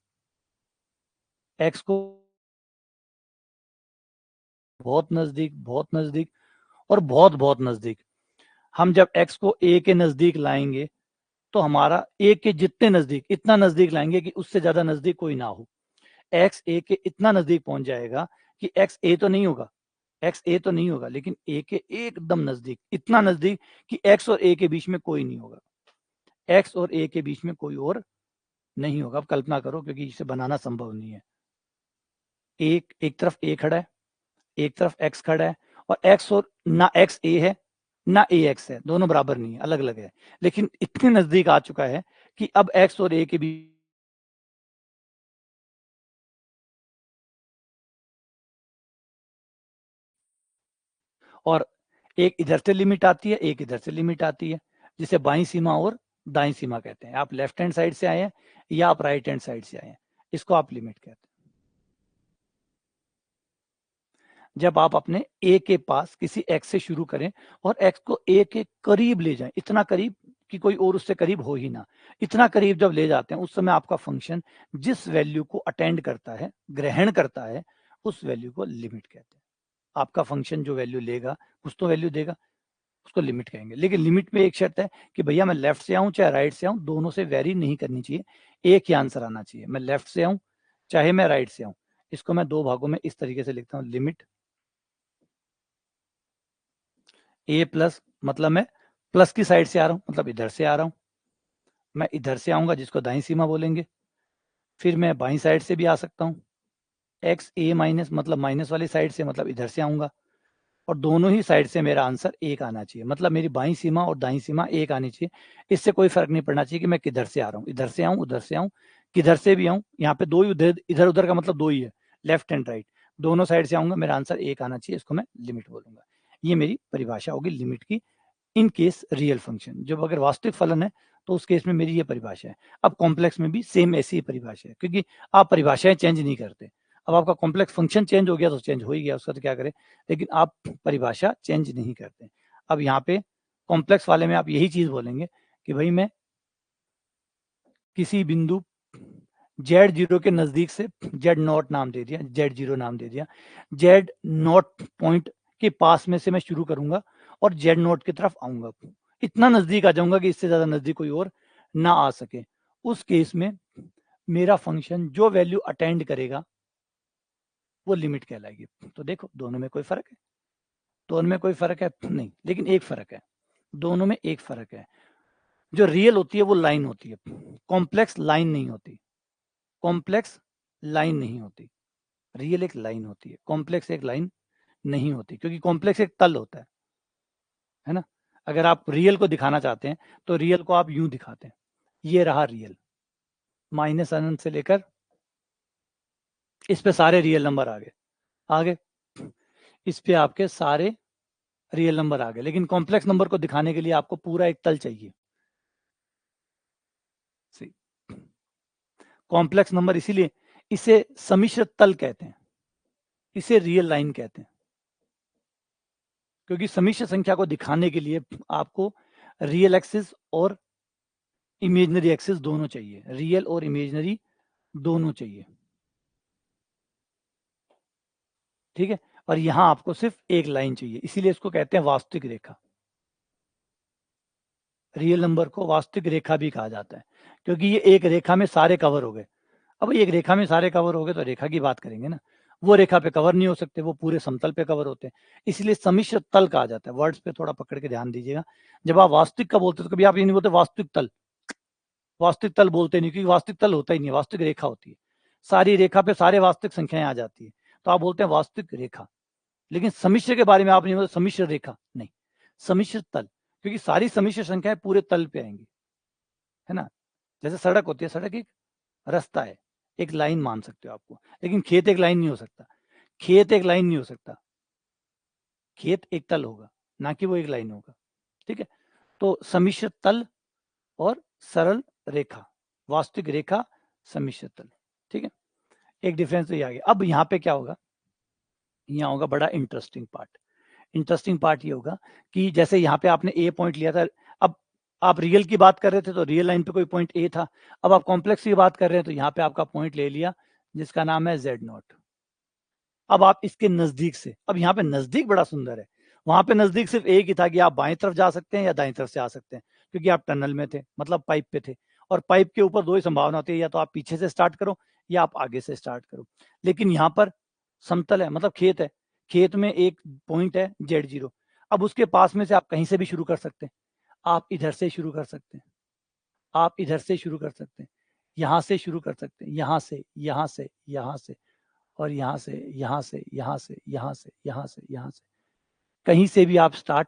एक्स को बहुत नजदीक, बहुत नजदीक, और बहुत बहुत नजदीक। हम जब एक्स को ए के नजदीक लाएंगे तो हमारा ए के जितने नजदीक, इतना नजदीक लाएंगे कि उससे ज्यादा नजदीक कोई ना हो। एक्स ए के इतना नजदीक पहुंच जाएगा कि एक्स ए तो नहीं होगा, एक्स ए तो नहीं होगा, लेकिन ए के एकदम नजदीक, इतना नजदीक कि एक्स और ए के बीच में कोई नहीं होगा, एक्स और ए के बीच में कोई और नहीं होगा। अब कल्पना करो, क्योंकि इसे बनाना संभव नहीं है। एक तरफ ए खड़ा है, एक तरफ एक्स खड़ा है, और एक्स और ना एक्स ए है ना ए एक्स है, दोनों बराबर नहीं है, अलग अलग है, लेकिन इतने नजदीक आ चुका है कि अब एक्स और ए के बीच, और एक इधर से लिमिट आती है, एक इधर से लिमिट आती है, जिसे बाईं सीमा और दाईं सीमा कहते हैं। आप लेफ्ट हैंड साइड से आए हैं या आप राइट हैंड साइड से आए हैं, इसको आप लिमिट कहते हैं। जब आप अपने a के पास किसी x से शुरू करें और x को a के करीब ले जाएं, इतना करीब कि कोई और उससे करीब हो ही ना, इतना करीब जब ले जाते हैं उस समय आपका फंक्शन जिस वैल्यू को अटेंड करता है, ग्रहण करता है, उस वैल्यू को लिमिट कहते हैं। आपका फंक्शन जो वैल्यू लेगा, कुछ तो वैल्यू देगा, उसको लिमिट कहेंगे। लेकिन लिमिट में एक शर्त है कि भैया मैं लेफ्ट से आऊं चाहे राइट से आऊं, दोनों से वेरी नहीं करनी चाहिए, एक ही आंसर आना चाहिए। मैं लेफ्ट से आऊं चाहे मैं राइट से आऊं। इसको मैं दो भागों में इस तरीके से लिखता हूं, लिमिट a प्लस, मतलब मैं प्लस की साइड से आ रहा हूं, मतलब इधर से आ रहा हूं, मैं इधर से आऊंगा जिसको दाईं सीमा बोलेंगे। फिर मैं बाईं साइड से भी आ सकता हूं, एक्स ए माइनस, मतलब माइनस वाली साइड से, मतलब इधर से आऊंगा। और दोनों ही साइड से मेरा आंसर एक आना चाहिए, मतलब मेरी बाईं सीमा और दाईं सीमा एक आनी चाहिए। इससे कोई फर्क नहीं पड़ना चाहिए कि मैं किधर से आ रहा हूँ, इधर से आऊँ उधर से आऊँ, किधर से भी आऊँ। यहाँ पे दो ही, इधर उधर का मतलब दो ही है, लेफ्ट एंड राइट, दोनों साइड से आऊंगा, मेरा आंसर एक आना चाहिए। इसको मैं लिमिट बोलूंगा। ये मेरी परिभाषा होगी लिमिट की, इन केस रियल फंक्शन। जब अगर वास्तविक फलन है तो उस केस में मेरी ये परिभाषा है। अब कॉम्प्लेक्स में भी सेम ऐसी ही परिभाषा है, क्योंकि आप परिभाषाएं चेंज नहीं करते। अब आपका कॉम्प्लेक्स फंक्शन चेंज हो गया तो चेंज हो ही गया, उसका तो क्या करें, लेकिन आप परिभाषा चेंज नहीं करते। अब यहाँ पे कॉम्प्लेक्स वाले में आप यही चीज बोलेंगे कि भाई मैं किसी बिंदु Z0 के नजदीक से Z0 नाम दे दिया, Z0 नाम दे दिया, Z0 पॉइंट के पास में से मैं शुरू करूंगा और Z0 की तरफ आऊंगा, इतना नजदीक आ जाऊंगा कि इससे ज्यादा नजदीक कोई और ना आ सके। उस केस में मेरा फंक्शन जो वैल्यू अटेंड करेगा वो लिमिट कहलाएगी। तो देखो दोनों में कोई फर्क है, दोनों में कोई फर्क है नहीं, लेकिन एक फर्क है, दोनों में एक फर्क है। जो रियल होती है वो लाइन होती है, कॉम्प्लेक्स लाइन नहीं होती, कॉम्प्लेक्स लाइन नहीं होती। रियल एक लाइन होती है, कॉम्प्लेक्स एक लाइन नहीं होती, क्योंकि कॉम्प्लेक्स एक तल होता है ना। अगर आप रियल को दिखाना चाहते हैं तो रियल को आप यूं दिखाते हैं, ये रहा रियल, माइनस अनंत से लेकर इस पे सारे रियल नंबर आ गए, आगे इस पे आपके सारे रियल नंबर आ गए। लेकिन कॉम्प्लेक्स नंबर को दिखाने के लिए आपको पूरा एक तल चाहिए। कॉम्प्लेक्स नंबर इसीलिए इसे सम्मिश्र तल कहते हैं, इसे रियल लाइन कहते हैं, क्योंकि सम्मिश्र संख्या को दिखाने के लिए आपको रियल एक्सिस और इमेजिनरी एक्सिस दोनों चाहिए, रियल और इमेजिनरी दोनों चाहिए, ठीक है। और यहां आपको सिर्फ एक लाइन चाहिए, इसीलिए इसको कहते हैं वास्तविक रेखा। रियल नंबर को वास्तविक रेखा भी कहा जाता है, क्योंकि ये एक रेखा में सारे कवर हो गए। अब एक रेखा में सारे कवर हो गए तो रेखा की बात करेंगे ना, वो रेखा पे कवर नहीं हो सकते, वो पूरे समतल पे कवर होते हैं, इसलिए सम्मिश्र तल कहा जाता है। वर्ड्स पे थोड़ा पकड़ के ध्यान दीजिएगा। जब आप वास्तविक का बोलते तो कभी आप ये नहीं बोलते वास्तविक तल, वास्तविक तल बोलते नहीं, क्योंकि वास्तविक तल होता ही नहीं है, वास्तविक रेखा होती है। सारी रेखा पे सारे वास्तविक संख्याएं आ जाती है, तो आप बोलते हैं वास्तविक रेखा। लेकिन सम्मिश्र के बारे में आप नहीं बोलते सम्मिश्र रेखा, नहीं, सम्मिश्र तल, क्योंकि सारी सम्मिश्र संख्याएं पूरे तल पे आएंगी, है ना। जैसे सड़क होती है, सड़क एक रास्ता है, एक लाइन मान सकते हो आपको, लेकिन खेत एक लाइन नहीं हो सकता, खेत एक लाइन नहीं हो सकता, खेत एक तल होगा, ना कि वो एक लाइन होगा, ठीक है। तो सम्मिश्र तल और सरल रेखा, वास्तविक रेखा, सम्मिश्र तल, ठीक है। एक डिफरेंस तो ये आ गया। अब यहाँ पे क्या होगा, यहाँ होगा बड़ा इंटरेस्टिंग पार्ट। इंटरेस्टिंग पार्ट ये होगा कि जैसे यहाँ पे आपने ए पॉइंट लिया था, अब आप रियल की बात कर रहे थे तो रियल लाइन पे कोई पॉइंट ए था, अब आप कॉम्प्लेक्स की बात कर रहे हैं तो यहाँ पे आपका पॉइंट ले लिया जिसका नाम है Z0। अब आप इसके नजदीक से, अब यहाँ पे नजदीक बड़ा सुंदर है, वहां पे नजदीक सिर्फ एक ही था कि आप बाएं तरफ जा सकते हैं या दाएं तरफ से आ सकते हैं, क्योंकि आप टनल में थे, मतलब पाइप पे थे, और पाइप के ऊपर दो ही संभावना होती है, या तो आप पीछे से स्टार्ट करो या आप आगे से स्टार्ट करो। लेकिन यहाँ पर समतल है, मतलब खेत है, खेत में एक पॉइंट है Z0, अब उसके पास में से आप कहीं से भी शुरू कर सकते हैं, आप इधर से शुरू कर सकते हैं, आप इधर से शुरू कर सकते हैं, यहाँ से शुरू कर सकते हैं, यहाँ से, यहाँ से, यहाँ से, और यहाँ से, यहाँ से, यहाँ से, यहाँ से, यहाँ से, यहाँ से, कहीं से भी आप स्टार्ट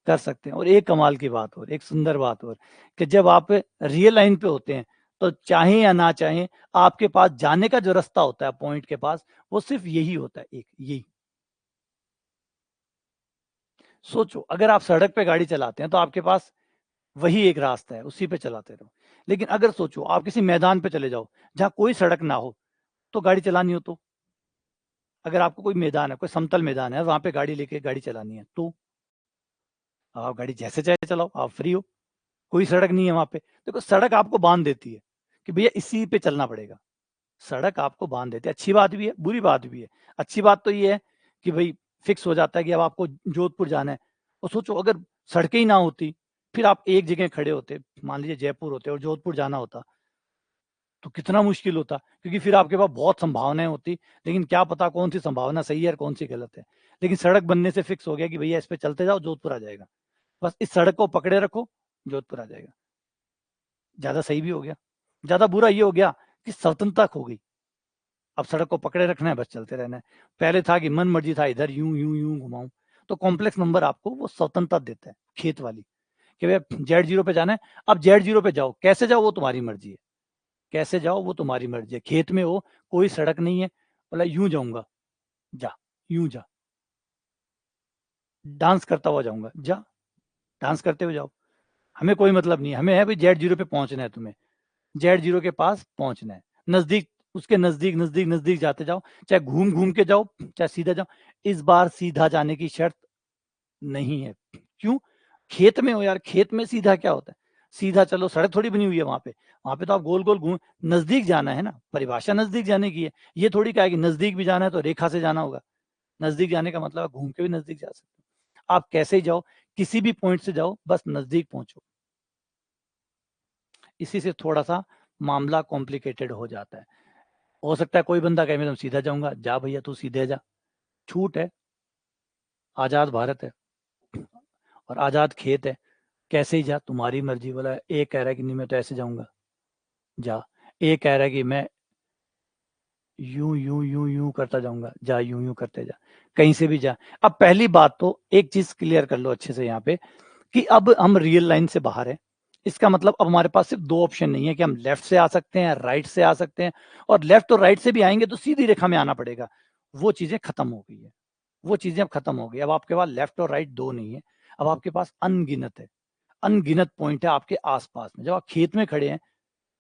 कर सकते हैं। और एक कमाल की बात और एक सुंदर बात और, कि जब आप रियल लाइन पे होते हैं तो चाहे या ना चाहे आपके पास जाने का जो रास्ता होता है पॉइंट के पास, वो सिर्फ यही होता है, एक यही। सोचो अगर आप सड़क पे गाड़ी चलाते हैं तो आपके पास वही एक रास्ता है, उसी पे चलाते रहो। लेकिन अगर सोचो आप किसी मैदान पे चले जाओ जहां कोई सड़क ना हो, तो गाड़ी चलानी हो तो अगर आपको कोई मैदान है, कोई समतल मैदान है, वहां पे गाड़ी लेके गाड़ी चलानी है, तो आप गाड़ी जैसे चाहे चलाओ, आप फ्री हो, कोई सड़क नहीं है वहां पे। देखो सड़क आपको बांध देती है कि भैया इसी पे चलना पड़ेगा, सड़क आपको बांध देती है। अच्छी बात भी है, बुरी बात भी है। अच्छी बात तो ये है कि भाई फिक्स हो जाता है कि अब आपको जोधपुर जाना है। और सोचो अगर सड़कें ही ना होती, फिर आप एक जगह खड़े होते, मान लीजिए जयपुर होते और जोधपुर जाना होता, तो कितना मुश्किल होता, क्योंकि फिर आपके पास बहुत संभावनाएं होती, लेकिन क्या पता कौन सी संभावना सही है और कौन सी गलत है। लेकिन सड़क बनने से फिक्स हो गया कि भैया इस पे चलते जाओ, जोधपुर आ जाएगा। बस इस सड़क को पकड़े रखो, जोधपुर आ जाएगा। ज्यादा सही भी हो गया। ज्यादा बुरा ये हो गया कि स्वतंत्रता खो गई। अब सड़क को पकड़े रखना है, बस चलते रहना है। पहले था कि मन मर्जी था, इधर यूं यूं यूं घुमाऊं। तो कॉम्प्लेक्स नंबर आपको वो स्वतंत्रता देता है, खेत वाली, कि भैया Z0 पे जाना है। अब Z0 पे जाओ, कैसे जाओ वो तुम्हारी मर्जी है, कैसे जाओ वो तुम्हारी मर्जी है। खेत में हो, कोई सड़क नहीं है, बोला यूं जाऊंगा, जा, यूं जा, डांस करता हुआ जाऊंगा, जा, डांस करते हुए जाओ। हमें कोई मतलब नहीं है, हमें है भाई Z0 पे पहुंचना है, तुम्हें Z0 के पास पहुंचना है, नजदीक, उसके नजदीक नजदीक नजदीक जाते जाओ, चाहे घूम घूम के जाओ, चाहे सीधा जाओ। इस बार सीधा जाने की शर्त नहीं है। क्यों? खेत में हो यार, खेत में सीधा क्या होता है? सीधा चलो, सड़क थोड़ी बनी हुई है वहां पे, वहां पे तो आप गोल गोल घूम, नजदीक जाना है ना, परिभाषा नजदीक जाने की है। ये थोड़ी कहा कि नजदीक भी जाना है तो रेखा से जाना होगा। नजदीक जाने का मतलब घूम के भी नजदीक जा सकते हो, आप कैसे ही जाओ, किसी भी पॉइंट से जाओ, बस नजदीक पहुंचो। इसी से थोड़ा सा मामला कॉम्प्लिकेटेड हो जाता है। हो सकता है कोई बंदा कहे मैं तो सीधा जाऊंगा, जा भैया तू सीधे जा, छूट है, आजाद भारत है और आजाद खेत है, कैसे ही जा, तुम्हारी मर्जी। बोला एक कह रहा है कि नहीं मैं तो ऐसे जाऊंगा, जा। एक कह रहा है कि मैं यूं यूं यूं यूं करता जाऊंगा, जा, यूं यूं करते जा, कहीं से भी जा। अब पहली बात तो एक चीज क्लियर कर लो अच्छे से यहाँ पे, कि अब हम रियल लाइन से बाहर है। इसका मतलब अब हमारे पास सिर्फ दो ऑप्शन नहीं है कि हम लेफ्ट से आ सकते हैं, राइट से आ सकते हैं, और लेफ्ट और राइट से भी आएंगे तो सीधी रेखा में आना पड़ेगा। वो चीजें खत्म हो गई है, वो चीजें अब खत्म हो गई। अब आपके पास लेफ्ट और राइट दो नहीं है, अब आपके पास अनगिनत है, अनगिनत पॉइंट है आपके आसपास में। जब आप खेत में खड़े हैं,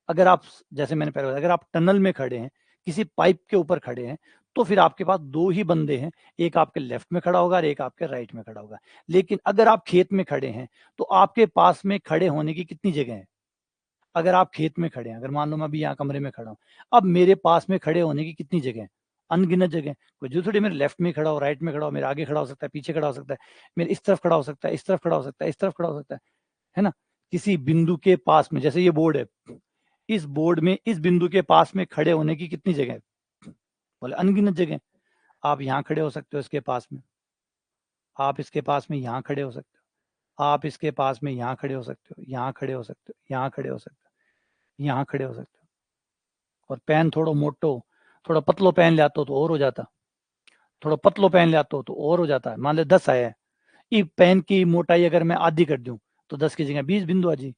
अगर आप, जैसे मैंने पहले बताया, अगर आप टनल में खड़े हैं, किसी पाइप के ऊपर खड़े हैं, तो फिर आपके पास दो ही बंदे हैं, एक आपके लेफ्ट में खड़ा होगा और एक आपके राइट में खड़ा होगा। लेकिन अगर आप खेत में खड़े हैं, तो आपके पास में खड़े होने की कितनी जगह है? अगर आप खेत में खड़े हैं, अगर मान लो मैं अभी यहाँ कमरे में खड़ा हूँ, अब मेरे पास में खड़े होने की कितनी जगह है? अनगिनत जगह। कोई जो थोड़ी मेरे लेफ्ट में खड़ा हो, राइट में खड़ा हो, मेरे आगे खड़ा हो सकता है, पीछे खड़ा हो सकता है, मेरे इस तरफ खड़ा हो सकता है, इस तरफ खड़ा हो सकता है, इस तरफ खड़ा हो सकता है ना? किसी बिंदु के पास में, जैसे ये बोर्ड है, इस बोर्ड में इस बिंदु के पास में खड़े होने की कितनी जगह है? बोले अनगिनत जगह। आप यहाँ खड़े हो सकते हो इसके पास में, आप इसके पास में यहाँ खड़े हो सकते हो, आप इसके पास में यहाँ खड़े हो सकते हो, यहाँ खड़े हो सकते हो, यहाँ खड़े हो सकते हो, यहाँ खड़े हो सकते हो। और पेन थोड़ा मोटो, थोड़ा पतलो पेन ले आते हो तो और हो जाता, थोड़ा पतलो पेन ले आते हो तो और हो जाता है। मान लो 10 आया है, ई पेन की मोटाई अगर मैं आधी कर दूं, तो 10 की जगह 20 बिंदु आ जी।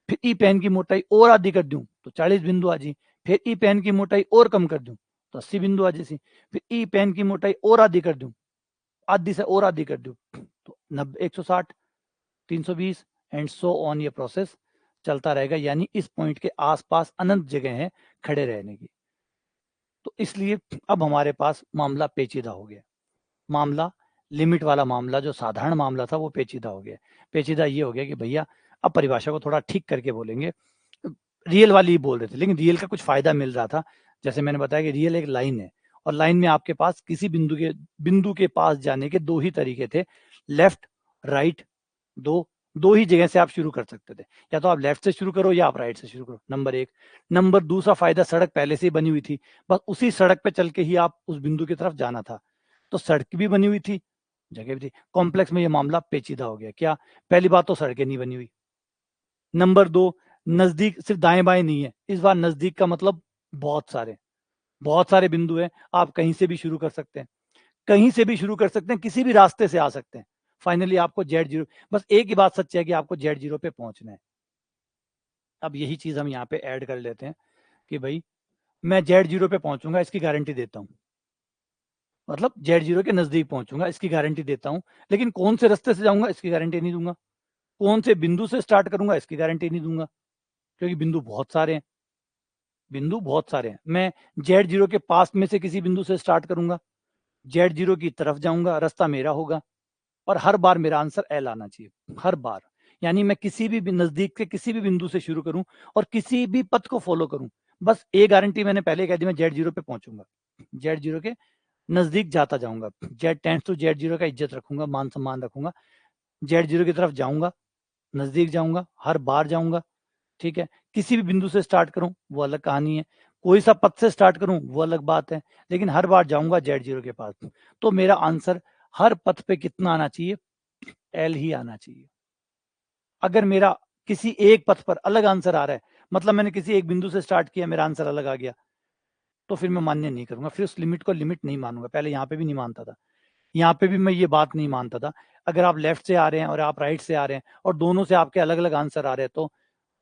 फिर ई पेन की मोटाई और आधी कर दूं तो 40 बिंदु आ जी। फिर ई पेन की मोटाई और कम कर दूं तो 80 बिंदु आ जैसी। फिर ई पेन की मोटाई और आधी कर दूं, आधी से और आधी कर दूं, तो 90, 160, 320 एंड सो ऑन। ये प्रोसेस चलता रहेगा, यानी इस पॉइंट के आसपास अनंत जगह है खड़े रहने की। तो इसलिए अब हमारे पास मामला पेचीदा हो गया। मामला, लिमिट वाला मामला जो साधारण मामला था वो पेचीदा हो गया। पेचीदा ये हो गया कि भैया, अब परिभाषा को थोड़ा ठीक करके बोलेंगे, रियल वाली ही बोल रहे थे, लेकिन रियल का कुछ फायदा मिल रहा था। जैसे मैंने बताया कि रियल एक लाइन है, और लाइन में आपके पास किसी बिंदु के पास जाने के दो ही तरीके थे, लेफ्ट, राइट। दो दो ही जगह से आप शुरू कर सकते थे, या तो आप लेफ्ट से शुरू करो या आप राइट से शुरू करो, नंबर एक। नंबर दूसरा फायदा, सड़क पहले से ही बनी हुई थी, बस उसी सड़क पे चल के ही आप उस बिंदु की तरफ जाना था। तो सड़क भी बनी हुई थी, जगह भी थी। कॉम्प्लेक्स में ये मामला पेचीदा हो गया। क्या? पहली बात तो सड़कें नहीं बनी हुई। नंबर दो, नजदीक सिर्फ दाएं बाएं नहीं है, इस बार नजदीक का मतलब बहुत सारे बिंदु हैं, आप कहीं से भी शुरू कर सकते हैं, कहीं से भी शुरू कर सकते हैं, किसी भी रास्ते से आ सकते हैं। फाइनली आपको Z0, बस एक ही बात सच है कि आपको Z0 पे पहुंचना है। अब यही चीज हम यहाँ पे ऐड कर लेते हैं कि भाई, मैं Z0 पे पहुंचूंगा इसकी गारंटी देता हूँ, मतलब Z0 के नजदीक पहुंचूंगा इसकी गारंटी देता हूँ, लेकिन कौन से रास्ते से जाऊंगा इसकी गारंटी नहीं दूंगा, कौन से बिंदु से स्टार्ट करूंगा इसकी गारंटी नहीं दूंगा, क्योंकि बिंदु बहुत सारे हैं, बिंदु बहुत सारे हैं। मैं Z0 के पास में से किसी बिंदु से स्टार्ट करूंगा, Z0 की तरफ जाऊंगा, रास्ता मेरा होगा, और हर बार मेरा आंसर L आना चाहिए, हर बार। यानी मैं किसी भी नजदीक के किसी भी बिंदु से शुरू करूं और किसी भी पथ को फॉलो करूं, बस एक गारंटी मैंने पहले कह दी, मैं Z0 पे पहुंचूंगा, Z0 के नजदीक जाता जाऊंगा, Z टेंड्स टू Z0 का इज्जत रखूंगा, मान सम्मान रखूंगा, Z0 की तरफ जाऊंगा, नजदीक जाऊंगा, हर बार जाऊंगा, ठीक है। किसी भी बिंदु से स्टार्ट करूं वो अलग कहानी है, कोई सा पथ से स्टार्ट करूं वो अलग बात है, लेकिन हर बार जाऊंगा Z0 के पास। तो मेरा आंसर हर पथ पे कितना आना चाहिए? L ही आना चाहिए। अगर मेरा किसी एक पथ पर अलग आंसर आ रहा है, मतलब मैंने किसी एक बिंदु से स्टार्ट किया, मेरा आंसर अलग आ गया, तो फिर मैं मान्य नहीं करूंगा, फिर उस लिमिट को लिमिट नहीं मानूंगा। पहले यहाँ पे भी नहीं मानता था, यहाँ पे भी मैं ये बात नहीं मानता था। अगर आप लेफ्ट से आ रहे हैं और आप राइट से आ रहे हैं और दोनों से आपके अलग अलग आंसर आ रहे हैं, तो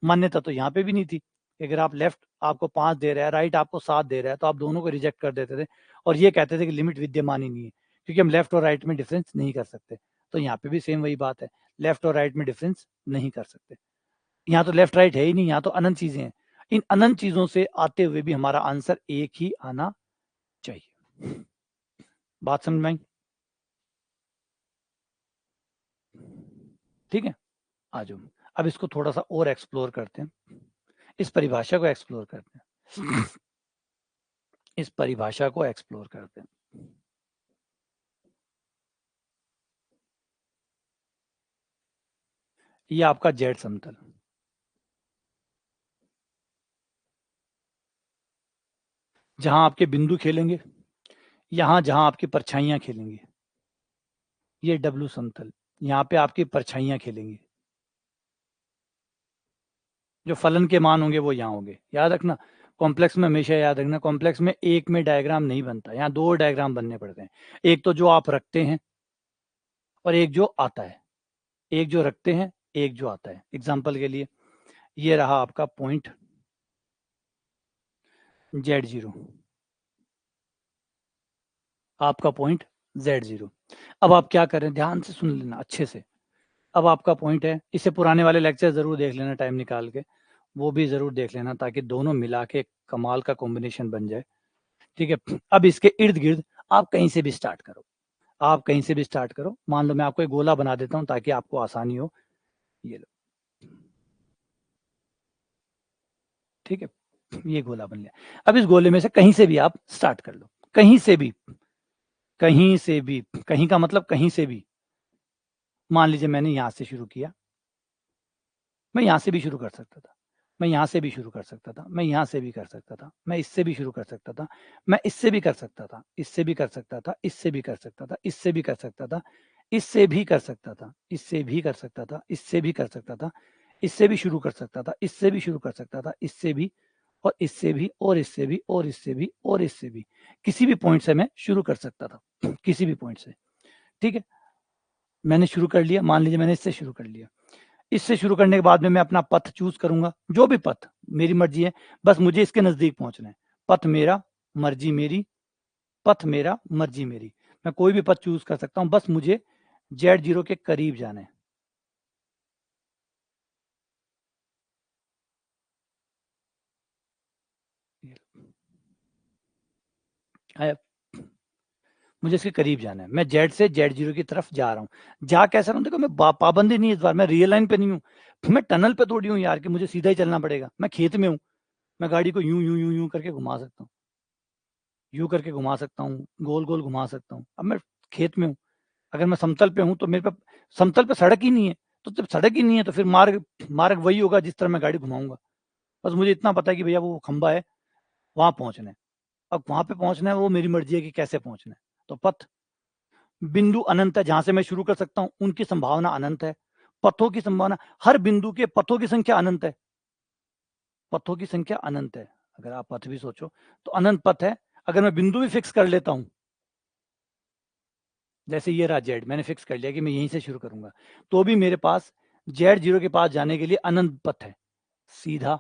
मान्यता तो यहाँ पे भी नहीं थी। अगर आप लेफ्ट आपको 5 दे रहा है, राइट आपको 7 दे रहा है, तो आप दोनों को रिजेक्ट कर देते थे और ये कहते थे कि लिमिट विद्यमान ही नहीं है, क्योंकि हम लेफ्ट और राइट में डिफरेंस नहीं कर सकते। तो यहाँ पे भी सेम वही बात है, लेफ्ट और राइट में डिफरेंस नहीं कर सकते। यहाँ तो लेफ्ट राइट है ही नहीं, यहाँ तो अनंत चीजें हैं। इन अनंत चीजों से आते हुए भी हमारा आंसर एक ही आना चाहिए। बात समझ में आई? ठीक है, आ जाओ। अब इसको थोड़ा सा और एक्सप्लोर करते हैं, इस परिभाषा को एक्सप्लोर करते हैं, इस परिभाषा को एक्सप्लोर करते हैं। ये आपका जेड समतल, जहां आपके बिंदु खेलेंगे, यहां जहां आपकी परछाइयां खेलेंगी, ये डब्ल्यू समतल, यहाँ पे आपकी परछाइयां खेलेंगी। जो फलन के मान होंगे वो यहाँ होंगे, याद रखना। कॉम्प्लेक्स में हमेशा याद रखना, कॉम्प्लेक्स में एक में डायग्राम नहीं बनता, यहाँ दो डायग्राम बनने पड़ते हैं। एक तो जो आप रखते हैं और एक जो आता है, एक जो रखते हैं, एक जो आता है। एग्जाम्पल के लिए ये रहा आपका पॉइंट Z0, आपका पॉइंट Z0। अब आप क्या करें, ध्यान से सुन लेना अच्छे से। अब आपका पॉइंट है, इसे पुराने वाले लेक्चर जरूर देख लेना टाइम निकाल के, वो भी जरूर देख लेना, ताकि दोनों मिला के कमाल का कॉम्बिनेशन बन जाए। ठीक है, अब इसके इर्द गिर्द आप कहीं से भी स्टार्ट करो, आप कहीं से भी स्टार्ट करो। मान लो मैं आपको एक गोला बना देता हूं ताकि आपको आसानी हो, ये लो, ठीक है, ये गोला बन गया। अब इस गोले में से कहीं से भी आप स्टार्ट कर लो, कहीं से भी, कहीं से भी, कहीं का मतलब कहीं से भी। मान लीजिए मैंने यहां से शुरू किया, मैं यहाँ से भी शुरू कर सकता था, मैं यहाँ से भी शुरू कर सकता था, मैं यहाँ से भी कर सकता था, मैं इससे भी शुरू कर सकता था, मैं इससे भी कर सकता था, इससे भी कर सकता था, इससे भी कर सकता था, इससे भी कर सकता था, इससे भी कर सकता था, इससे भी कर सकता था, इससे भी कर सकता था, इससे भी शुरू कर सकता था, इससे भी शुरू कर सकता था, इससे भी, और इससे भी, और इससे भी, और इससे भी, और इससे भी, किसी भी पॉइंट से मैं शुरू कर सकता था, किसी भी पॉइंट से। ठीक है, मैंने शुरू कर लिया, मान लीजिए मैंने इससे शुरू कर लिया। इससे शुरू करने के बाद में मैं अपना पथ चूज करूंगा, जो भी पथ, मेरी मर्जी है, बस मुझे इसके नजदीक पहुंचना है। पथ मेरा, मर्जी मेरी, पथ मेरा, मर्जी मेरी। मैं कोई भी पथ चूज कर सकता हूं, बस मुझे Z0 के करीब जाना है। मुझे इसके करीब जाना है, मैं जेड से Z0 की तरफ जा रहा हूँ। जा कैसा रहा हूँ, देखो मैं पाबंदी नहीं, इस बार मैं रियल लाइन पे नहीं हूँ, मैं टनल पे थोड़ी हूँ यार कि मुझे सीधा ही चलना पड़ेगा। मैं खेत में हूँ, मैं गाड़ी को यूं यूं यूं यूं करके घुमा सकता हूँ, यूं करके घुमा सकता हूँ, गोल गोल घुमा सकता हूँ। अब मैं खेत में हूँ, अगर मैं समतल पे हूँ तो मेरे पे, समतल पे सड़क ही नहीं है, तो जब सड़क ही नहीं है तो फिर मार्ग मार्ग वही होगा जिस तरह मैं गाड़ी घुमाऊंगा। बस मुझे इतना पता है कि भैया वो खंबा है, वहां पहुंचना है। अब वहां पे पहुंचना है, वो मेरी मर्जी है कि कैसे पहुंचना है। तो पथ, बिंदु अनंत है, जहां से मैं शुरू कर सकता हूँ उनकी संभावना अनंत है। पथों की संभावना, हर बिंदु के पथों की संख्या अनंत है, पथों की संख्या अनंत है। अगर आप पथ भी सोचो तो अनंत पथ है। अगर मैं बिंदु भी फिक्स कर लेता हूं, जैसे ये रहा जेड, मैंने फिक्स कर लिया कि मैं यहीं से शुरू करूंगा, तो भी मेरे पास Z0 के पास जाने के लिए अनंत पथ है। सीधा,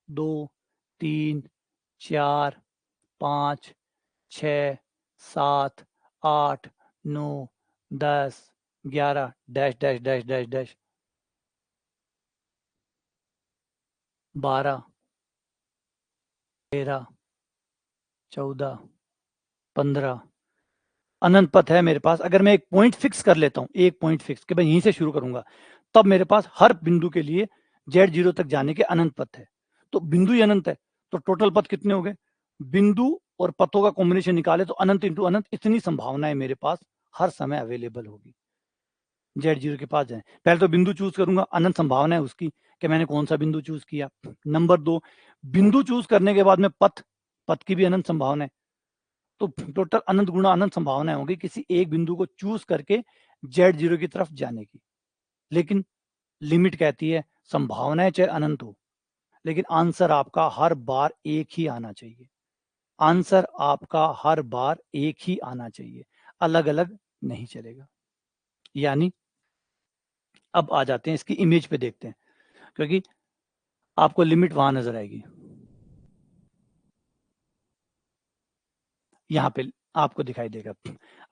2, 3, 4, 5, 6, 7, 8, 9, 10, 11, dash dash dash dash dash, 12, 13, 14, 15 अनंत पथ है मेरे पास। अगर मैं एक पॉइंट फिक्स कर लेता हूं, एक पॉइंट फिक्स कि मैं यहीं से शुरू करूंगा, तब मेरे पास हर बिंदु के लिए Z0 तक जाने के अनंत पथ है। तो बिंदु ही अनंत है, तो टोटल पथ कितने हो गए? बिंदु और पथों का कॉम्बिनेशन निकाले तो अनंत इंटू अनंत, इतनी संभावनाएं मेरे पास हर समय अवेलेबल होगी Z0 के पास जाए। पहले तो बिंदु चूज करूंगा, अनंत संभावना है उसकी कि मैंने कौन सा बिंदु चूज किया। नंबर 2, बिंदु चूज करने के बाद में पथ की भी अनंत संभावना है। तो टोटल अनंत गुणा अनंत संभावनाएं होगी किसी एक बिंदु को चूज करके Z0 की तरफ जाने की। लेकिन लिमिट कहती है संभावनाएं चाहे अनंत हो, लेकिन आंसर आपका हर बार एक ही आना चाहिए। आंसर आपका हर बार एक ही आना चाहिए, अलग अलग नहीं चलेगा। यानी अब आ जाते हैं इसकी इमेज पे, देखते हैं, क्योंकि आपको लिमिट वहां नजर आएगी। यहां पे आपको दिखाई देगा।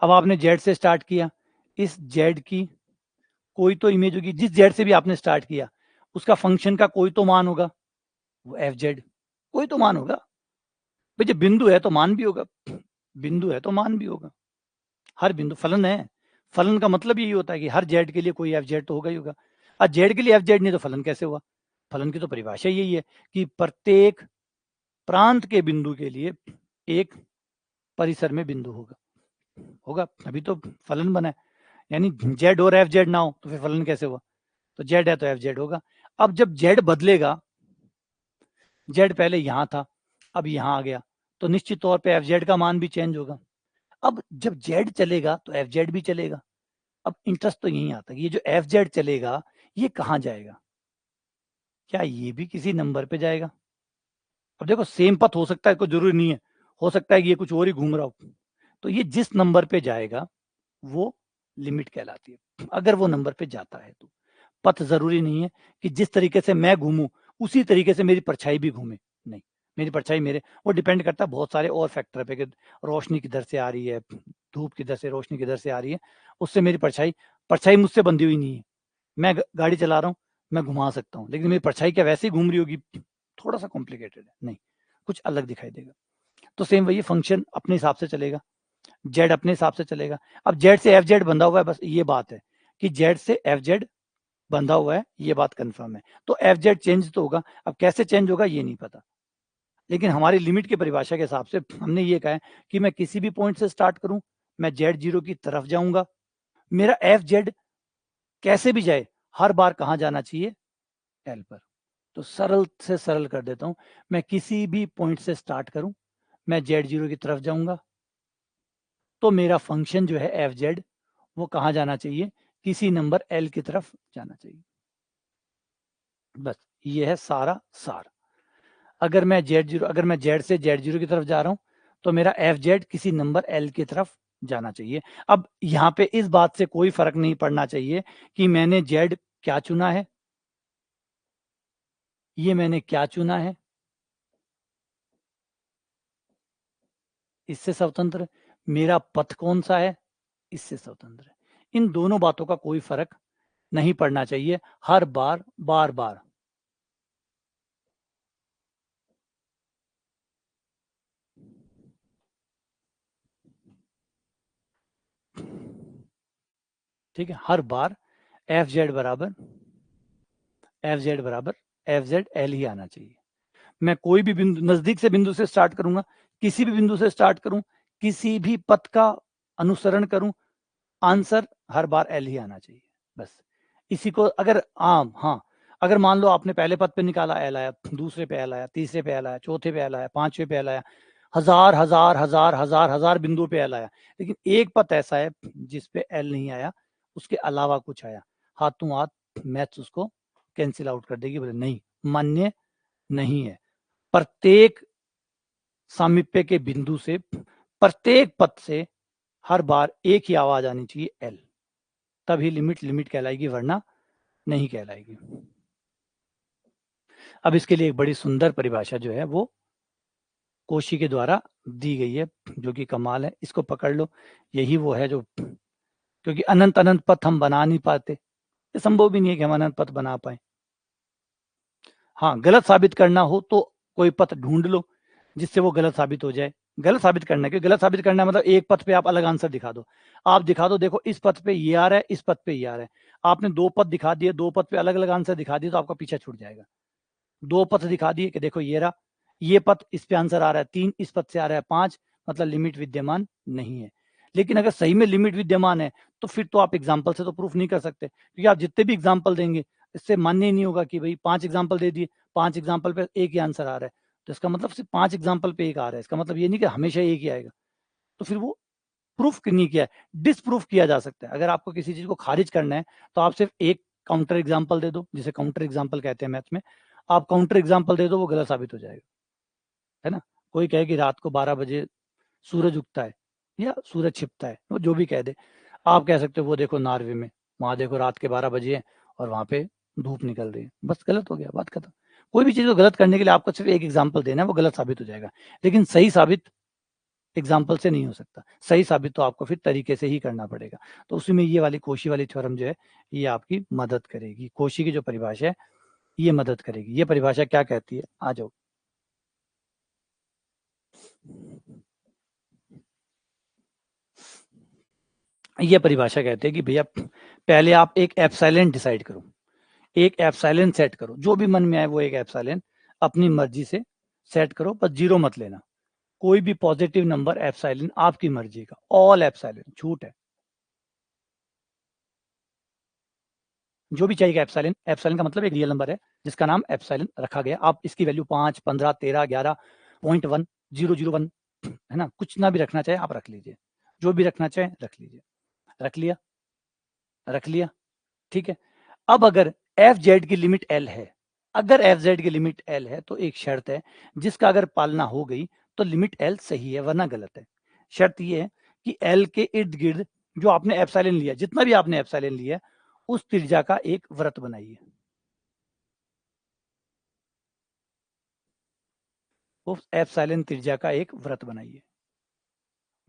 अब आपने जेड से स्टार्ट किया, इस जेड की कोई तो इमेज होगी। जिस जेड से भी आपने स्टार्ट किया उसका फंक्शन का कोई तो मान होगा, वो एफ जेड कोई तो मान होगा। भाई जब बिंदु है तो मान भी होगा, बिंदु है तो मान भी होगा। हर बिंदु फलन है। फलन का मतलब यही होता है कि हर जेड के लिए कोई एफ जेड तो होगा ही होगा। और जेड के लिए एफ जेड नहीं तो फलन कैसे हुआ? फलन की तो परिभाषा यही है कि प्रत्येक प्रांत के बिंदु के लिए एक परिसर में बिंदु होगा होगा अभी तो फलन बना है। यानी जेड और एफ जेड ना हो तो फिर फलन कैसे हुआ? तो जेड है तो एफ जेड होगा। अब जब जेड बदलेगा, जेड पहले यहां था अब यहां आ गया, तो निश्चित तौर पे एफ जेड का मान भी चेंज होगा। अब जब जेड चलेगा तो एफ जेड भी चलेगा। अब इंटरेस्ट तो यही आता है कि ये जो एफ जेड चलेगा ये कहां जाएगा? क्या ये भी किसी नंबर पे जाएगा? अब देखो सेम पथ हो सकता है, कोई जरूरी नहीं है, हो सकता है कि ये कुछ और ही घूम रहा हो। तो ये जिस नंबर पे जाएगा वो लिमिट कहलाती है, अगर वो नंबर पे जाता है तो। पथ जरूरी नहीं है कि जिस तरीके से मैं घूमूं उसी तरीके से मेरी परछाई भी घूमे, नहीं। मेरी परछाई मेरे, वो डिपेंड करता है बहुत सारे और फैक्टर पे कि रोशनी किधर से आ रही है, धूप किधर से, रोशनी किधर से आ रही है, उससे मेरी परछाई परछाई मुझसे बंधी हुई नहीं है। मैं गाड़ी चला रहा हूँ, मैं घुमा सकता हूँ, लेकिन मेरी परछाई क्या वैसे ही घूम रही होगी? थोड़ा सा कॉम्प्लिकेटेड है, नहीं, कुछ अलग दिखाई देगा। तो सेम वही फंक्शन अपने हिसाब से चलेगा, जेड अपने हिसाब से चलेगा। अब जेड से एफ जेड बंधा हुआ है, बस ये बात है कि जेड से एफ जेड बंधा हुआ है, ये बात कंफर्म है। तो एफ जेड चेंज तो होगा, अब कैसे चेंज होगा ये नहीं पता। लेकिन हमारी लिमिट की परिभाषा के हिसाब से हमने ये कहा है कि मैं किसी भी पॉइंट से स्टार्ट करूं, मैं जेड जीरो की तरफ जाऊंगा, मेरा एफ जेड कैसे भी जाए हर बार कहां जाना चाहिए? एल पर। तो सरल से सरल कर देता हूं, मैं किसी भी पॉइंट से स्टार्ट करूं, मैं जेड जीरो की तरफ जाऊंगा, तो मेरा फंक्शन जो है एफ जेड वो कहां जाना चाहिए? किसी नंबर एल की तरफ जाना चाहिए। बस ये है सारा सार। अगर मैं जेड से जेड जीरो की तरफ जा रहा हूं तो मेरा एफ जेड किसी नंबर एल की तरफ जाना चाहिए। अब यहां पे इस बात से कोई फर्क नहीं पड़ना चाहिए कि मैंने जेड क्या चुना है, ये मैंने क्या चुना है, इससे स्वतंत्र मेरा पथ कौन सा है, इससे स्वतंत्र है। इन दोनों बातों का कोई फर्क नहीं पड़ना चाहिए हर बार, बार बार। ठीक है, हर बार एफ जेड बराबर एफ जेड एल ही आना चाहिए। मैं कोई भी बिंदु, नजदीक से बिंदु से स्टार्ट करूंगा, किसी भी बिंदु से स्टार्ट करूं, किसी भी पथ का अनुसरण करूं, आंसर हर बार एल ही आना चाहिए। बस इसी को अगर आम, हाँ, अगर मान लो आपने पहले पद पे निकाला एल आया, दूसरे पे एल आया, तीसरे पे एल आया, चौथे पे एल आया, पांचवे पे एल आया, हजार हजार हजार हजार हजार बिंदु पे एल आया, लेकिन एक पद ऐसा है जिसपे एल नहीं आया, उसके अलावा कुछ आया, हाथों हाथ मैथ्स उसको कैंसिल आउट कर देगी, बोले नहीं, मान्य नहीं है। प्रत्येक सामीप्य के बिंदु से, प्रत्येक पद से हर बार एक ही आवाज आनी चाहिए एल, तभी लिमिट लिमिट कहलाएगी, वरना नहीं कहलाएगी। अब इसके लिए एक बड़ी सुंदर परिभाषा जो है वो कोशी के द्वारा दी गई है, जो कि कमाल है, इसको पकड़ लो। यही वो है जो, क्योंकि अनंत अनंत पथ हम बना नहीं पाते, ये संभव भी नहीं है कि हम अनंत पथ बना पाए। हाँ, गलत साबित करना हो तो कोई पथ ढूंढ लो जिससे वो गलत साबित हो जाए, गलत साबित करना है, क्योंकि गलत साबित करना है मतलब एक पथ पे आप अलग आंसर दिखा दो। आप दिखा दो देखो इस पथ पे ये आ रहा है, इस पथ पे ये आ रहा है, आपने दो पथ दिखा दिए, दो पथ पे अलग अलग आंसर दिखा दिए तो आपका पीछा छूट जाएगा। दो पथ दिखा दिए कि देखो ये रहा, ये पथ इस पे आंसर आ रहा है 3, इस पथ से आ रहा है 5, मतलब लिमिट विद्यमान नहीं है। लेकिन अगर सही में लिमिट विद्यमान है तो फिर तो आप एग्जाम्पल से तो प्रूफ नहीं कर सकते, क्योंकि आप जितने भी एग्जाम्पल देंगे इससे मान्य ही नहीं होगा कि भाई 5 एग्जाम्पल दे दिए, 5 एग्जाम्पल पे एक ही आंसर आ रहा है, तो इसका मतलब सिर्फ 5 एग्जाम्पल पे एक आ रहा है, इसका मतलब ये नहीं कि हमेशा एक ही आएगा। तो फिर वो प्रूफ नहीं किया है, डिसप्रूफ किया जा सकता है। अगर आपको किसी चीज को खारिज करना है तो आप सिर्फ एक काउंटर एग्जाम्पल दे दो, जिसे काउंटर एग्जाम्पल कहते हैं मैथ में। आप काउंटर एग्जाम्पल दे दो, वो गलत साबित हो जाएगा, है ना। कोई कहे कि रात को 12 बजे सूरज उगता है या सूरज छिपता है, वो जो भी कह दे, आप कह सकते हो वो देखो नॉर्वे में, वहां देखो रात के 12 बजे है और वहां पे धूप निकल रही है, बस गलत हो गया, बात खत्म। कोई भी चीज को गलत करने के लिए आपको सिर्फ एक एग्जाम्पल देना है, वो गलत साबित हो जाएगा। लेकिन सही साबित एग्जाम्पल से नहीं हो सकता, सही साबित तो आपको फिर तरीके से ही करना पड़ेगा। तो उसी में ये वाली कोशी वाली थ्योरम जो है ये आपकी मदद करेगी। कोशी की जो परिभाषा है ये मदद करेगी। ये परिभाषा क्या कहती है, आ जाओ। ये परिभाषा कहते हैं कि भैया पहले आप एक एप्सिलॉन डिसाइड करो, एक एप्सिलॉन सेट करो, जो भी मन में आए वो एक एप्सिलॉन अपनी मर्जी से सेट करो, बस जीरो मत लेना। कोई भी पॉजिटिव नंबर एप्सिलॉन आपकी मर्जी का, ऑल एप्सिलॉन झूठ है, जो भी चाहिए एप्सिलॉन। एप्सिलॉन का मतलब एक रियल नंबर है जिसका नाम एप्सिलॉन रखा गया। आप इसकी वैल्यू 5, 15, 13, 11, 0.1, 001 है ना, कुछ ना भी रखना चाहे आप रख लीजिए, जो भी रखना चाहे रख लीजिए। रख लिया, रख लिया, ठीक है। अब अगर एफ जेड की लिमिट एल है, अगर एफ जेड की लिमिट एल है तो एक शर्त है जिसका अगर पालना हो गई तो लिमिट एल सही है, वरना गलत है। शर्त ये है कि एल के इर्द गिर्द जो आपने एप्सिलॉन लिया, जितना भी आपने एप्सिलॉन लिया, उस त्रिज्या का एक वृत्त बनाइए। उस एप्सिलॉन त्रिज्या का एक वृत्त बनाइए,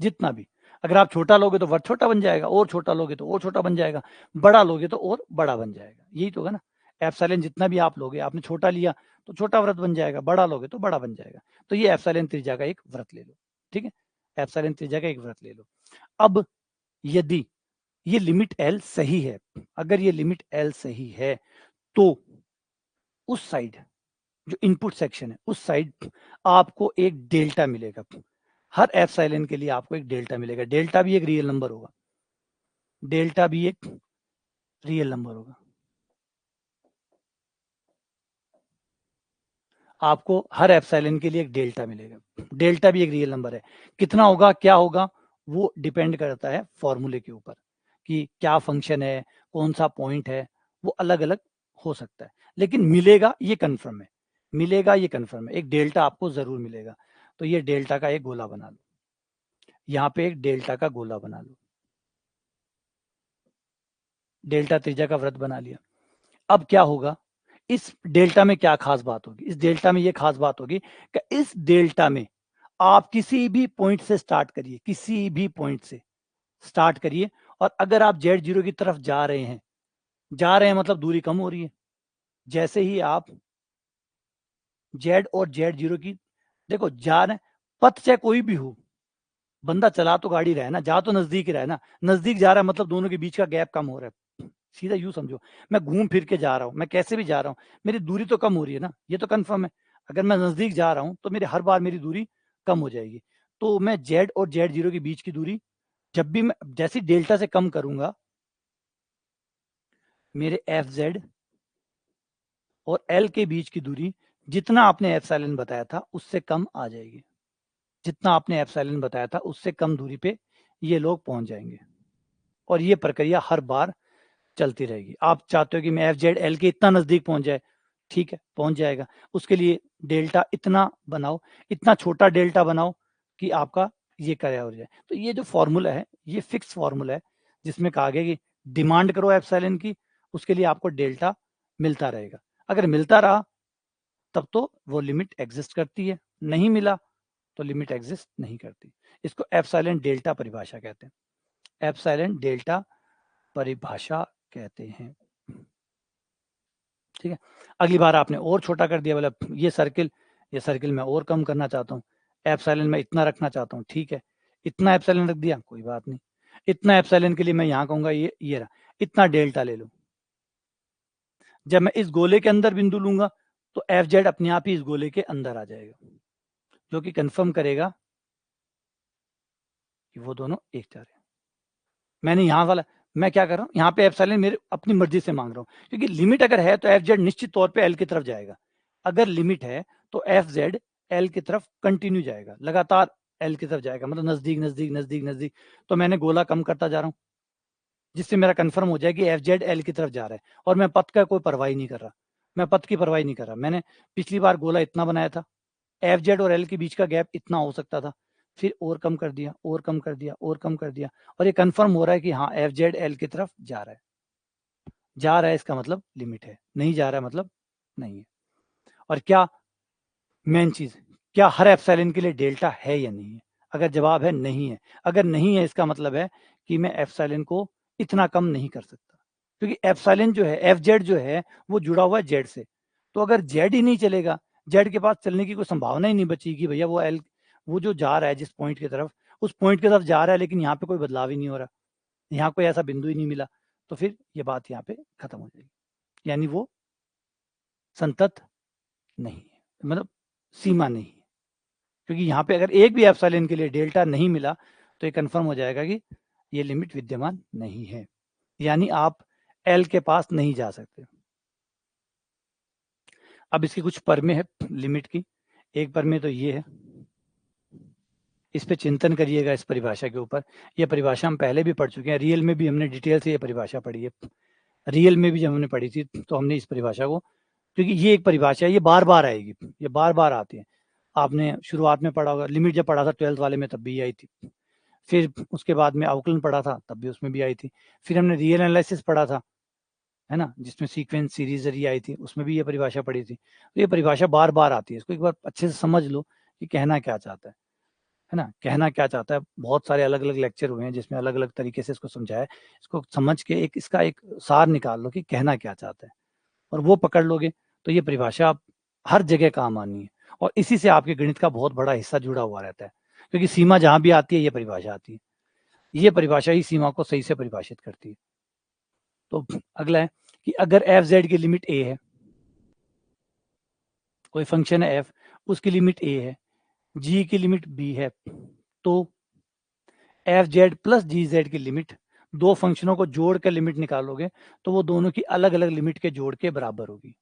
जितना भी। अगर आप छोटा लोगे तो वृत्त छोटा बन जाएगा, और छोटा लोगे तो और छोटा बन जाएगा, बड़ा लोगे तो और बड़ा बन जाएगा, यही तो है ना। एप्सिलॉन जितना भी आप लोगे, आपने छोटा लिया तो छोटा वृत्त बन जाएगा, बड़ा लोगे तो बड़ा बन जाएगा। तो ये एप्सिलॉन त्रिज्या का एक वृत्त ले लो, ठीक है। एप्सिलॉन त्रिज्या का एक वृत्त ले लो। अब यदि ये लिमिट एल सही है, अगर ये लिमिट एल सही है तो उस साइड जो इनपुट सेक्शन है उस साइड आपको एक डेल्टा मिलेगा। हर एप्सिलॉन के लिए आपको एक डेल्टा मिलेगा, डेल्टा भी एक रियल नंबर होगा, डेल्टा भी एक रियल नंबर होगा। आपको हर एप्सिलॉन के लिए एक डेल्टा मिलेगा, डेल्टा भी एक रियल नंबर है। कितना होगा, क्या होगा, वो डिपेंड करता है फॉर्मूले के ऊपर कि क्या फंक्शन है, कौन सा पॉइंट है, वो अलग अलग हो सकता है, लेकिन मिलेगा ये कंफर्म है, मिलेगा ये कंफर्म है, एक डेल्टा आपको जरूर मिलेगा। तो ये डेल्टा का एक गोला बना लो, यहाँ पे एक डेल्टा का गोला बना लो, डेल्टा त्रिज्या का वृत्त बना लिया। अब क्या होगा, इस डेल्टा में क्या खास बात होगी, इस डेल्टा में ये खास बात होगी कि इस डेल्टा में आप किसी भी पॉइंट से स्टार्ट करिए, किसी भी पॉइंट से स्टार्ट करिए, और अगर आप जेड जीरो की तरफ जा रहे हैं, जा रहे हैं मतलब दूरी कम हो रही है, जैसे ही आप जेड और जेड जीरो की, देखो जा रहे हैं, पथ चाहे कोई भी हो, बंदा चला तो गाड़ी रहा है ना, जा तो नजदीक ही रहा है ना, नजदीक जा रहा है मतलब दोनों के बीच का गैप कम हो रहा है। सीधा यूं समझो, मैं घूम फिर के जा रहा हूं, मैं कैसे भी जा रहा हूं, मेरी दूरी तो कम हो रही है ना, ये तो कंफर्म है। अगर मैं नजदीक जा रहा हूं तो मेरी हर बार मेरी दूरी कम हो जाएगी। तो मैं जेड और जेड जीरो के बीच की दूरी जब भी मैं जैसी डेल्टा से कम करूंगा, मेरे एफ जेड और एल के बीच की दूरी जितना आपने एप्सिलॉन बताया था उससे कम आ जाएगी, जितना आपने एप्सिलॉन बताया था उससे कम दूरी पे ये लोग पहुंच जाएंगे। और ये प्रक्रिया हर बार चलती रहेगी। आप चाहते हो कि मैं एफ जेड एल के इतना नजदीक पहुंच जाए, ठीक है पहुंच जाएगा। उसके लिए डेल्टा इतना बनाओ, इतना छोटा डेल्टा बनाओ कि आपका ये कया हो जाए। तो ये जो फॉर्मूला है ये फिक्स फॉर्मूला है, जिसमें कहा गया कि डिमांड करो एप्सिलॉन की, उसके लिए आपको डेल्टा मिलता रहेगा। अगर मिलता रहा तब तो वो लिमिट एग्जिस्ट करती है, नहीं मिला तो लिमिट एग्जिस्ट नहीं करती। इसको एप्सिलॉन डेल्टा परिभाषा कहते हैं, एप्सिलॉन डेल्टा परिभाषा कहते हैं, ठीक है। अगली बार आपने और छोटा कर दिया, मतलब ये सर्किल मैं और कम करना चाहता हूँ, एप्सिलॉन मैं इतना रखना चाहता हूँ, ठीक है, इतना एप्सिलॉन रख दिया, कोई बात नहीं। इतना एप्सिलॉन के लिए मैं यहाँ कहूंगा ये रहा, इतना डेल्टा ले लो। जब मैं इस गोले के अंदर बिंदु लूंगा तो एफ जेड अपने आप ही इस गोले के अंदर आ जाएगा, जो कि कंफर्म करेगा कि वो दोनों एक जा रहे हैं। मैंने यहाँ वाला, मैं क्या कर रहा हूँ, यहाँ पे एप्सिलॉन मेरे अपनी मर्जी से मांग रहा हूँ, क्योंकि लिमिट अगर है तो एफ जेड निश्चित तौर पे एल की तरफ जाएगा। अगर लिमिट है तो एफ जेड एल की तरफ कंटिन्यू जाएगा, लगातार एल की तरफ जाएगा, मतलब नजदीक नजदीक नजदीक नजदीक। तो मैंने गोला कम करता जा रहा हूँ, जिससे मेरा कंफर्म हो जाए कि एफ जेड एल की तरफ जा रहा है, और मैं पथ का कोई परवाह नहीं कर रहा, मैं पथ की परवाह नहीं कर रहा। मैंने पिछली बार गोला इतना बनाया था, एफ जेड और एल के बीच का गैप इतना हो सकता था, फिर और कम कर दिया, और कम कर दिया, और कम कर दिया, और ये कंफर्म हो रहा है कि हाँ एफ जेड एल की तरफ जा रहा है। जा रहा है इसका मतलब लिमिट है, नहीं जा रहा है मतलब नहीं है। और क्या मेन चीज, क्या हर एप्सिलॉन के लिए डेल्टा है या नहीं है? अगर जवाब है नहीं है, अगर नहीं है इसका मतलब है कि मैं एप्सिलॉन को इतना कम नहीं कर सकता, क्योंकि एप्सिलॉन जो है एफ जेड जो है वो जुड़ा हुआ है जेड से। तो अगर जेड ही नहीं चलेगा, जेड के पास चलने की कोई संभावना ही नहीं बची कि भैया वो जो जा रहा है जिस पॉइंट की तरफ, उस पॉइंट की तरफ जा रहा है, लेकिन यहाँ पे कोई बदलाव ही नहीं हो रहा, यहाँ कोई ऐसा बिंदु ही नहीं मिला, तो फिर ये बात यहाँ पे खत्म हो जाएगी, यानी वो संतत नहीं है, मतलब सीमा नहीं है। क्योंकि यहाँ पे अगर एक भी एप्सिलॉन के लिए डेल्टा नहीं मिला तो ये कंफर्म हो जाएगा कि ये लिमिट विद्यमान नहीं है, यानी आप एल के पास नहीं जा सकते। अब इसकी कुछ परमें है लिमिट की, एक परमें तो ये है, इस पे चिंतन करिएगा इस परिभाषा के ऊपर। यह परिभाषा हम पहले भी पढ़ चुके हैं, रियल में भी हमने डिटेल से ये परिभाषा पढ़ी है, रियल में भी जब हमने पढ़ी थी तो हमने इस परिभाषा को, क्योंकि ये एक परिभाषा है, ये बार बार आएगी, ये बार बार आती है। आपने शुरुआत में पढ़ा होगा, लिमिट जब पढ़ा था 12th वाले में तब भी आई थी, फिर उसके बाद में अवकलन पढ़ा था तब भी उसमें भी आई थी, फिर हमने रियल एनालिसिस पढ़ा था, है ना, जिसमें सीक्वेंस सीरीज जरिए आई थी, उसमें भी ये परिभाषा पढ़ी थी। तो ये परिभाषा बार बार आती है, इसको एक बार अच्छे से समझ लो कि कहना क्या चाहता है ना, कहना क्या चाहता है। बहुत सारे अलग अलग लेक्चर हुए हैं जिसमें अलग अलग तरीके से इसको समझाया है, इसको समझ के एक इसका एक सार निकाल लो कि कहना क्या चाहता है, और वो पकड़ लोगे तो ये परिभाषा आप हर जगह काम आनी है, और इसी से आपके गणित का बहुत बड़ा हिस्सा जुड़ा हुआ रहता है, क्योंकि सीमा जहां भी आती है ये परिभाषा आती है, ये परिभाषा ही सीमा को सही से परिभाषित करती है। तो अगला है कि अगर एफ जेड की लिमिट ए है, कोई फंक्शन है एफ, उसकी लिमिट ए है, जी की लिमिट बी है, तो एफ जेड प्लस जी जेड की लिमिट, दो फंक्शनों को जोड़ कर लिमिट निकालोगे तो वो दोनों की अलग अलग लिमिट के जोड़ के बराबर होगी।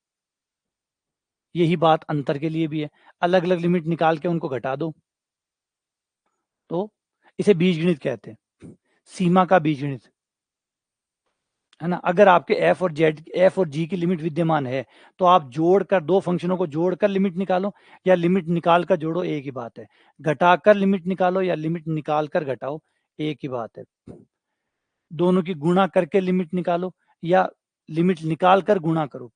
यही बात अंतर के लिए भी है, अलग अलग लिमिट निकाल के उनको घटा दो, तो इसे बीजगणित कहते हैं, सीमा का बीजगणित, है ना। अगर आपके एफ और जी की लिमिट विद्यमान है तो आप जोड़कर, दो फंक्शनों को जोड़कर लिमिट निकालो या लिमिट निकाल कर जोड़ो, एक ही बात है। घटाकर लिमिट निकालो या लिमिट निकाल कर घटाओ, एक ही बात है। दोनों की गुणा करके लिमिट निकालो या लिमिट निकाल कर गुणा करो,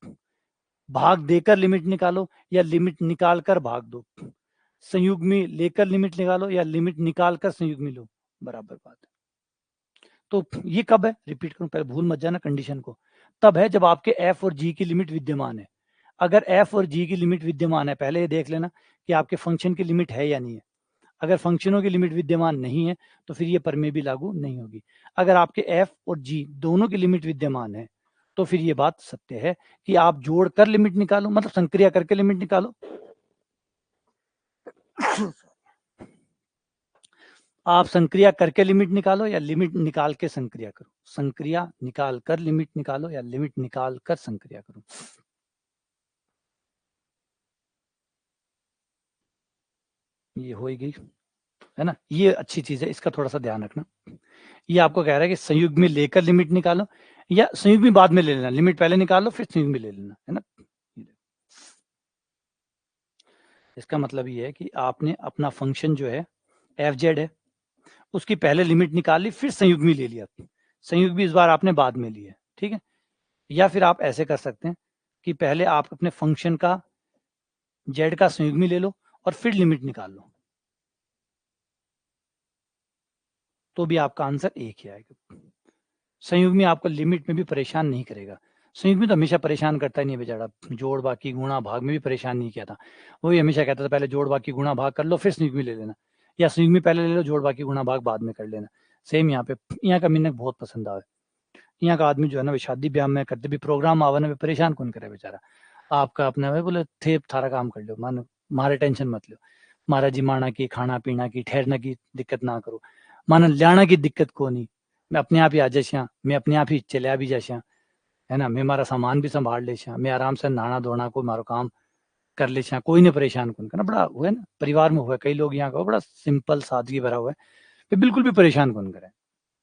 भाग देकर लिमिट निकालो या लिमिट निकाल कर भाग दो, संयुग्मी लेकर लिमिट निकालो या लिमिट निकाल कर संयुग्मी लो, बराबर बात है। तो ये कब है, रिपीट करूं, पहले भूल मत जाना कंडीशन को, तब है जब आपके एफ और जी की लिमिट विद्यमान है। अगर एफ और जी की लिमिट विद्यमान है, पहले ये देख लेना कि आपके फंक्शन की लिमिट है या नहीं है। अगर फंक्शनों की लिमिट विद्यमान नहीं है तो फिर ये परमे भी लागू नहीं होगी। अगर आपके एफ और जी दोनों की लिमिट विद्यमान है तो फिर ये बात सत्य है कि आप जोड़ कर लिमिट निकालो, मतलब संक्रिया करके लिमिट निकालो। आप संक्रिया करके लिमिट निकालो या लिमिट निकाल के संक्रिया करो, संक्रिया निकाल कर लिमिट निकालो या लिमिट निकाल कर संक्रिया करो। ये हो ही गई, है ना, ये अच्छी चीज है, इसका थोड़ा सा ध्यान रखना। ये आपको कह रहा है कि संयुग्म में लेकर लिमिट निकालो या संयुग्मी बाद में ले लेना, लिमिट पहले निकालो फिर संयुग्मी ले लेना, है ना। इसका मतलब ये है कि आपने अपना फंक्शन जो है एफ जेड है, उसकी पहले लिमिट निकाल ली, फिर संयुग्मी ले लिया, संयुग्मी इस बार आपने बाद में ली है, ठीक है। या फिर आप ऐसे कर सकते हैं कि पहले आप अपने फंक्शन का जेड का संयुग्मी ले लो और फिर लिमिट निकाल लो, तो भी आपका आंसर एक ही आएगा। संयुग्मी आपको लिमिट में भी परेशान नहीं करेगा, संयुग्मी में तो हमेशा परेशान करता ही नहीं बेचारा, जोड़ बाकी गुणा भाग में भी परेशान नहीं किया था। वही हमेशा कहता था पहले जोड़ बाकी गुणा भाग कर लो फिर संयुग्मी ले लेना, या संयुग्मी पहले ले लो जोड़ बाकी गुणा भाग बाद में कर लेना। सेम यहाँ पे, यहाँ का मिनक बहुत पसंद आवे। यहाँ का आदमी जो है ना शादी ब्याह में करते भी प्रोग्राम आवे ना परेशान कौन करे बेचारा। आपका अपने भाई बोले थे थारा काम कर लो, मान मारे टेंशन मत लो, मारा जिमाना की खाना पीना की ठहरना की दिक्कत ना करो, माना लाना की दिक्कत को नहीं, मैं अपने आप ही आ जाशा, मैं अपने आप ही चलिया भी जाशा, है ना, मैं मारा सामान भी संभाल लेशा, मैं आराम से नहाना धोना को मारो काम कर लेशा, कोई ने परेशान कौन करना। बड़ा हुआ ना परिवार में हुआ, कई लोग यहाँ का बड़ा सिंपल सादगी भरा हुआ है, फिर बिल्कुल भी परेशान कौन करे।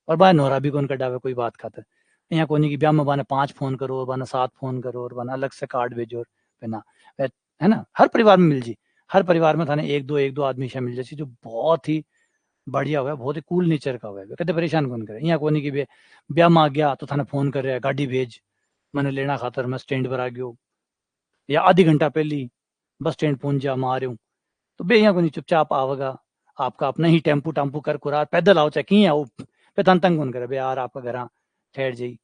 और बाय नोरा भी कौन कटावे कोई बात खातर, यहाँ कोनी की ब्याह में बाने 5 फोन करो और बाने 7 फोन करो और बाने अलग से कार्ड भेजो और ना, है ना, हर परिवार में मिल जी, हर परिवार में थाने एक दो आदमी शामिल जैसी जो बहुत ही बढ़िया हुआ है, बहुत ही कूल नेचर का हुआ है, कहते परेशान कौन करे। यहाँ कोनी की ब्याह में आ गया तो थाने फोन कर रहा है गाड़ी भेज, मैंने लेना खातर मैं स्टैंड पर आ गयो, या आधी घंटा पहले बस स्टैंड पहुंच जा मैं आ रहा हूँ, तो बे यहाँ को नहीं चुपचाप आवेगा, आपका अपना ही टेम्पू टाम्पू कर कुरा पैदल आओ चाहे कहीं आओ, पे तन तंग कौन करे बे यार, आपका घर ठहर जाई,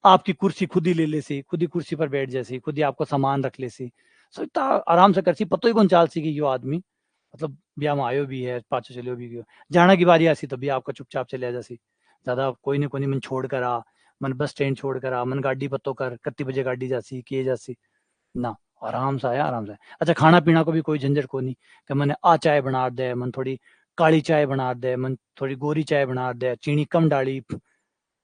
आपकी कुर्सी खुद ही ले ले सी, खुद ही कुर्सी पर बैठ जैसी, खुद ही आपको सामान रख ले सी, सो इतना आराम से कर सी, पतो ही कौन चाल सी कि यो आदमी मतलब ब्याह में आयो भी है पाछो चलियो भी गयो, जाना की बारी आसी तभी आपका चुपचाप चले जासी, ज्यादा कोई ने कोई मन छोड़ कर आ, मन बस स्टैंड छोड़ कर आ, मन गाड़ी पत्तो कर कत्ती बजे गाड़ी जासी किए जासी ना, आराम से आया आराम से। अच्छा खाना पीना को भी कोई झंझट को नहीं कि मैंने आ चाय बना दे, मन थोड़ी काली चाय बना दे, मन थोड़ी गोरी चाय बना दे, चीनी कम डाली,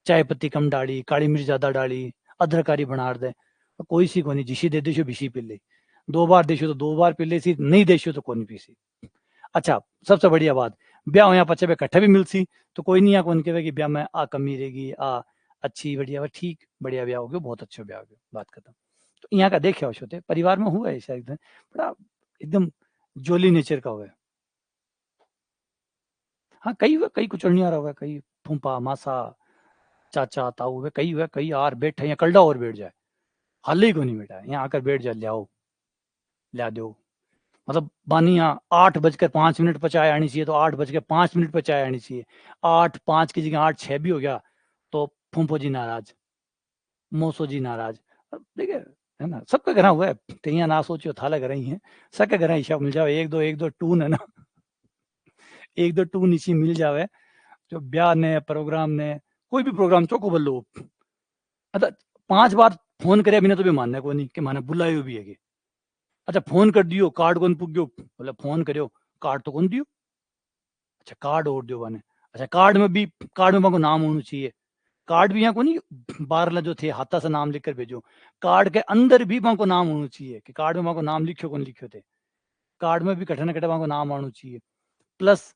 चाय पत्ती कम डाली, काली मिर्च ज्यादा डाली, अदरकारी बना दे, तो कोई सी को नहीं, जिसी दे देशो बिशी पी ले, 2 बार देशो तो 2 बार पी ले सी, नहीं देशो तो कोई नहीं पी सी। अच्छा सबसे बढ़िया बात, ब्याह हो यहाँ पचे पे कट्ठे भी मिल सी, तो कोई नहीं यहाँ कौन कहे कि ब्याह में आ कमी रहेगी आ अच्छी बढ़िया ठीक बढ़िया ब्याह हो गया, बहुत अच्छा ब्याह हो गया, बात खत्म। तो यहाँ का देखे हो होते परिवार में हुआ है ऐसा एकदम बड़ा एकदम जोली नेचर का हुआ है। हाँ कई कुचड़निया रहा हुआ है, कई फूफा मासा चाचा ताऊ हुए, कई हुए, कई आर बैठे या कलडा और बैठ जाए, हाल ही को नहीं बैठा है यहाँ आकर बैठ जाए, ले आओ ला दो, मतलब बानी यहाँ 8:05 पर चाय आनी चाहिए तो 8:05 पर चाय आनी चाहिए, 8:05 की जगह 8:06 भी हो गया तो फूफो जी नाराज, मौसो जी नाराज। अब देखिए है ना सबका घर हुआ है, तैयार ना सोचियो थाला घर ही है, सबके घर हिसाब मिल जाओ, एक दो टून है ना, एक दो टून इसी मिल जावे, जो ब्याह ने प्रोग्राम ने कोई भी प्रोग्राम चौको बोलो, अच्छा 5 बार फोन करे बिना तो भी मानना को नहीं कि माने बुलायो भी है कि, अच्छा फोन कर दियो कार्ड कौन पुग्यो, बोले फोन करियो कार्ड तो कौन दियो, अच्छा कार्ड और दियो बने, अच्छा कार्ड में को नाम होना चाहिए, कार्ड भी यहाँ को नहीं बारला जो थे हाथा से नाम लिख कर भेजो, कार्ड के अंदर भी वहां को नाम होना चाहिए कि कार्ड में वहां को नाम लिखो कौन लिखे थे, कार्ड में भी कटे ना कटे वहां को नाम आना चाहिए, प्लस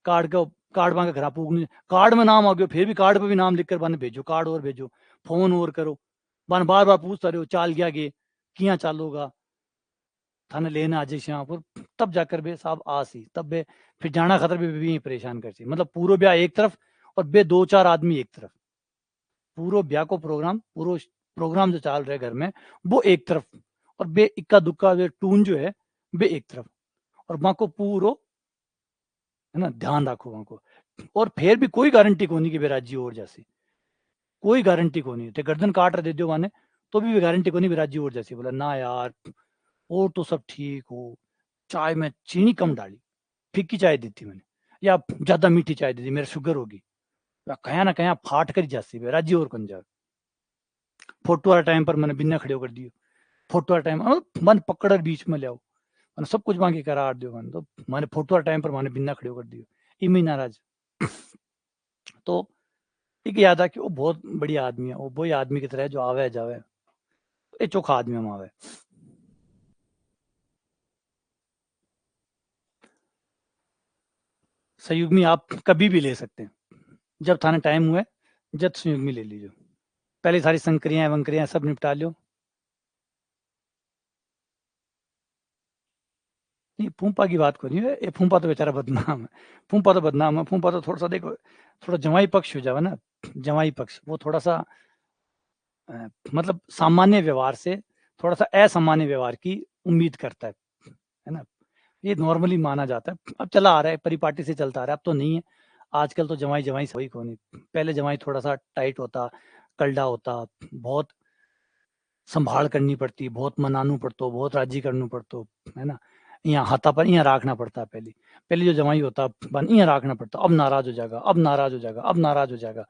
कार्ड का कार्ड वहां का घर पूगने, कार्ड में नाम आ गयो फिर भी कार्ड पे भी नाम लिख कर बने भेजो, कार्ड और भेजो, फोन और करो, बन बार बार पूछता रहो चाल गया गे किया चालोगा, थाने लेने आ जाए श्यामपुर, तब जाकर बे साहब आसी तब बे फिर जाना खतर भी परेशान कर सी, मतलब पूरा ब्याह एक तरफ और बे 2-4 आदमी एक तरफ, पूरा ब्याह को पूरा प्रोग्राम जो चल रहा है घर में वो एक तरफ, और बे इक्का दुक्का टून जो है बे एक तरफ, और वहां को पूरा है ना ध्यान रखो वहां को, और फिर भी कोई गारंटी को नहीं कि राज्य और जैसी, कोई गारंटी को नहीं, गर्दन काट रहे दे दो माने तो भी गारंटी को नहीं राज्य और जैसी, बोला ना यार और तो सब ठीक हो, चाय में चीनी कम डाली, फीकी चाय दी थी मैंने, या ज्यादा मीठी चाय दी थी मेरा शुगर होगी, कहीं ना कहीं फाट कर जाती है राज्य और कौन जाए, फोटो वाला टाइम पर मैंने बिना खड़े कर दियो, फोटो वाला टाइम मन पकड़ बीच में ले आओ, मैंने सब कुछ मांगे करार दियो, मैंने तो मैंने फोटो वाला टाइम पर मैंने बिना खड़े कर दियो, इमी नाराज। तो एक याद आ कि वो बहुत बढ़िया आदमी है, वो वही आदमी की तरह है जो आवे जावे, ये चोखा आदमी हम आवे। संयुग्मी आप कभी भी ले सकते हैं, जब थाने टाइम हुए जब संयुग्मी ले लीजिए, पहले सारी संक्रियाएं वंक्रियां सब निपटा लो। नहीं फूफा की बात को नहीं है, ये फूफा तो बेचारा बदनाम है, फूफा तो बदनाम है, फूफा तो थोड़ा सा देखो थोड़ा जवाई पक्ष हो जाए ना, जवाई पक्ष वो थोड़ा सा मतलब सामान्य व्यवहार से थोड़ा सा असामान्य व्यवहार की उम्मीद करता है ना, ये नॉर्मली माना जाता है, अब चला आ रहा है परिपाटी से चलता आ रहा है, अब तो नहीं है, आजकल तो जवाई जवाई सही को नहीं, पहले जवाई थोड़ा सा टाइट होता कलडा होता बहुत, संभाल करनी पड़ती, बहुत मनानू पड़तो, बहुत राजी करनू पड़तो, है ना। यहाँ हाथा पर यहाँ राखना पड़ता। पहली पहली जो जमाई होता बन यहाँ राखना पड़ता, अब नाराज हो जाएगा, अब नाराज हो जाएगा, अब नाराज हो जाएगा,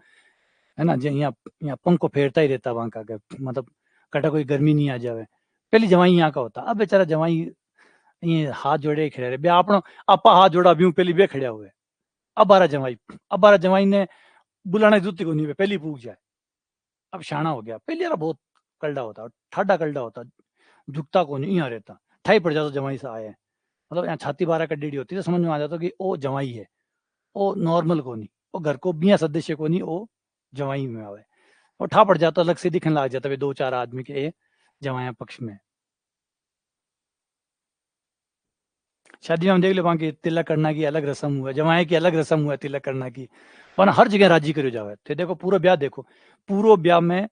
है ना। जो यहाँ पंख को फेरता ही रहता वहां का, मतलब कटा कोई गर्मी नहीं आ जावे। पहली जमाई यहाँ का होता। अब बेचारा जमाई ये हाथ जोड़े खड़े रहे बे आपनो, आपा हाथ जोड़ा भी पहली बे खड़िया हुए। अब बारह जमाई ने बुलाना जरूरत को नहीं है, पहली पूछ जाए। अब शाना हो गया। पहले यार बहुत कलडा होता, ठाडा कलडा होता, झुकता को नहीं यहाँ रहता, ठाई पड़ जाता जमाई से आए हैं। मतलब यहाँ छाती बारह कड्डी होती तो समझ में आ जाता कि वो जमाई है, वो नॉर्मल को नहीं, वो घर को बिया सदस्य को नहीं, वो जमाई में आवे। और ठा पड़ जाता, अलग से दिखने लग जाता दो चार आदमी के ये जमाया पक्ष में। शादी में हम देख ले वहां की तिलक करना की अलग रस्म हुआ, जमाए की अलग रस्म हुआ, तिलक करना की। पर हर जगह राजी करो जावे थे। देखो पूरा ब्याह, देखो पूरा ब्याह में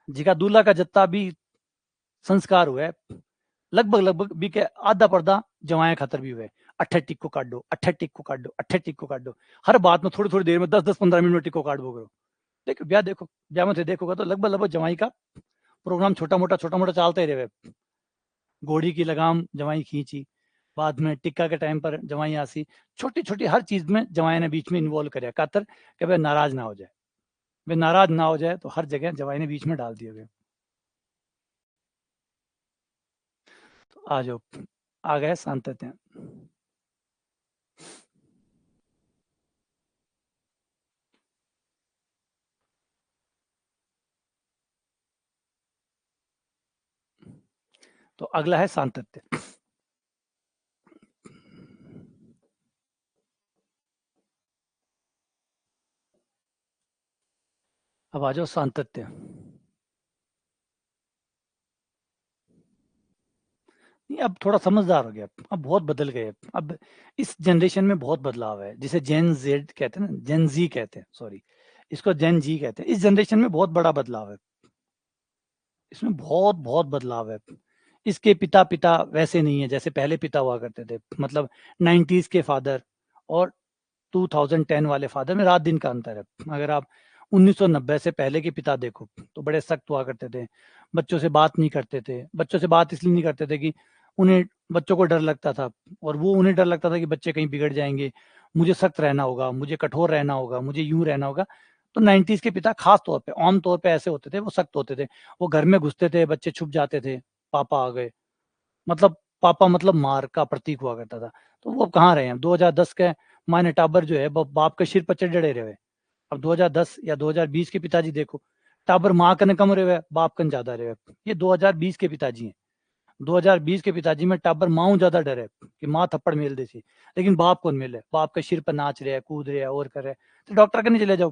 जिका दूल्हा का जत्ता भी संस्कार हुआ है, लगभग भी के आधा पर्दा जमाया खातर भी हुए। अट्ठे टिक को काट दो, अट्ठे टिक को काट दो, अट्ठे टिक को काट दो। हर बात में थोड़ी थोड़ी देर में 10-10-15 मिनट में टिक को काट करो। देखो ब्याह में थे देखोगा तो लगभग जमाई का प्रोग्राम छोटा मोटा चलता ही रहे। घोड़ी की लगाम जमाई खींची, बाद में टिक्का के टाइम पर जमाई आसी, छोटी छोटी हर चीज में जमाई ने बीच में इन्वॉल्व करे खातर कि भाई नाराज ना हो जाए, भाई नाराज ना हो जाए, तो हर जगह जमाई ने बीच में डाल दिए गए। तो आ जाओ, आ गए शांतते। तो अगला है शांतत्य। अब आ जाओ शांतत्य। नहीं, अब थोड़ा समझदार हो गया, अब बहुत बदल गए। अब इस जनरेशन में बहुत बदलाव है, जिसे जेन जेड कहते हैं ना, जेन जी कहते हैं, सॉरी इसको जेन जी कहते हैं। इस जनरेशन में बहुत बड़ा बदलाव है, इसमें बहुत बहुत बदलाव है। इसके पिता पिता वैसे नहीं है जैसे पहले पिता हुआ करते थे। मतलब 90s के फादर और 2010 वाले फादर में रात दिन का अंतर है। अगर आप 1990 से पहले के पिता देखो तो बड़े सख्त हुआ करते थे, बच्चों से बात नहीं करते थे। बच्चों से बात इसलिए नहीं करते थे कि उन्हें, बच्चों को डर लगता था, और वो उन्हें डर लगता था कि बच्चे कहीं बिगड़ जाएंगे, मुझे सख्त रहना होगा, मुझे कठोर रहना होगा, मुझे यूं रहना होगा। तो 90s के पिता खास तौर पे, आम तौर पे ऐसे होते थे, वो सख्त होते थे। वो घर में घुसते थे, बच्चे छुप जाते थे, पापा आ गए, मतलब पापा मतलब मार का प्रतीक हुआ करता था। तो वो अब कहाँ रहे हैं? 2010 के मायने टाबर जो है बाप के सिर पर चढ़े रहे। अब 2010 या 2020 के पिताजी देखो, टाबर माँ कने कम रहे, बाप कन ज्यादा रहे। ये 2020 के पिताजी हैं। 2020 के पिताजी में टाबर माँ ज्यादा डरे कि माँ थप्पड़ मेल दे सी, लेकिन बाप कौन मिले, बाप के सिर पर नाच रहे, कूद रहे और कर रहे। तो डॉक्टर कने चले जाओ,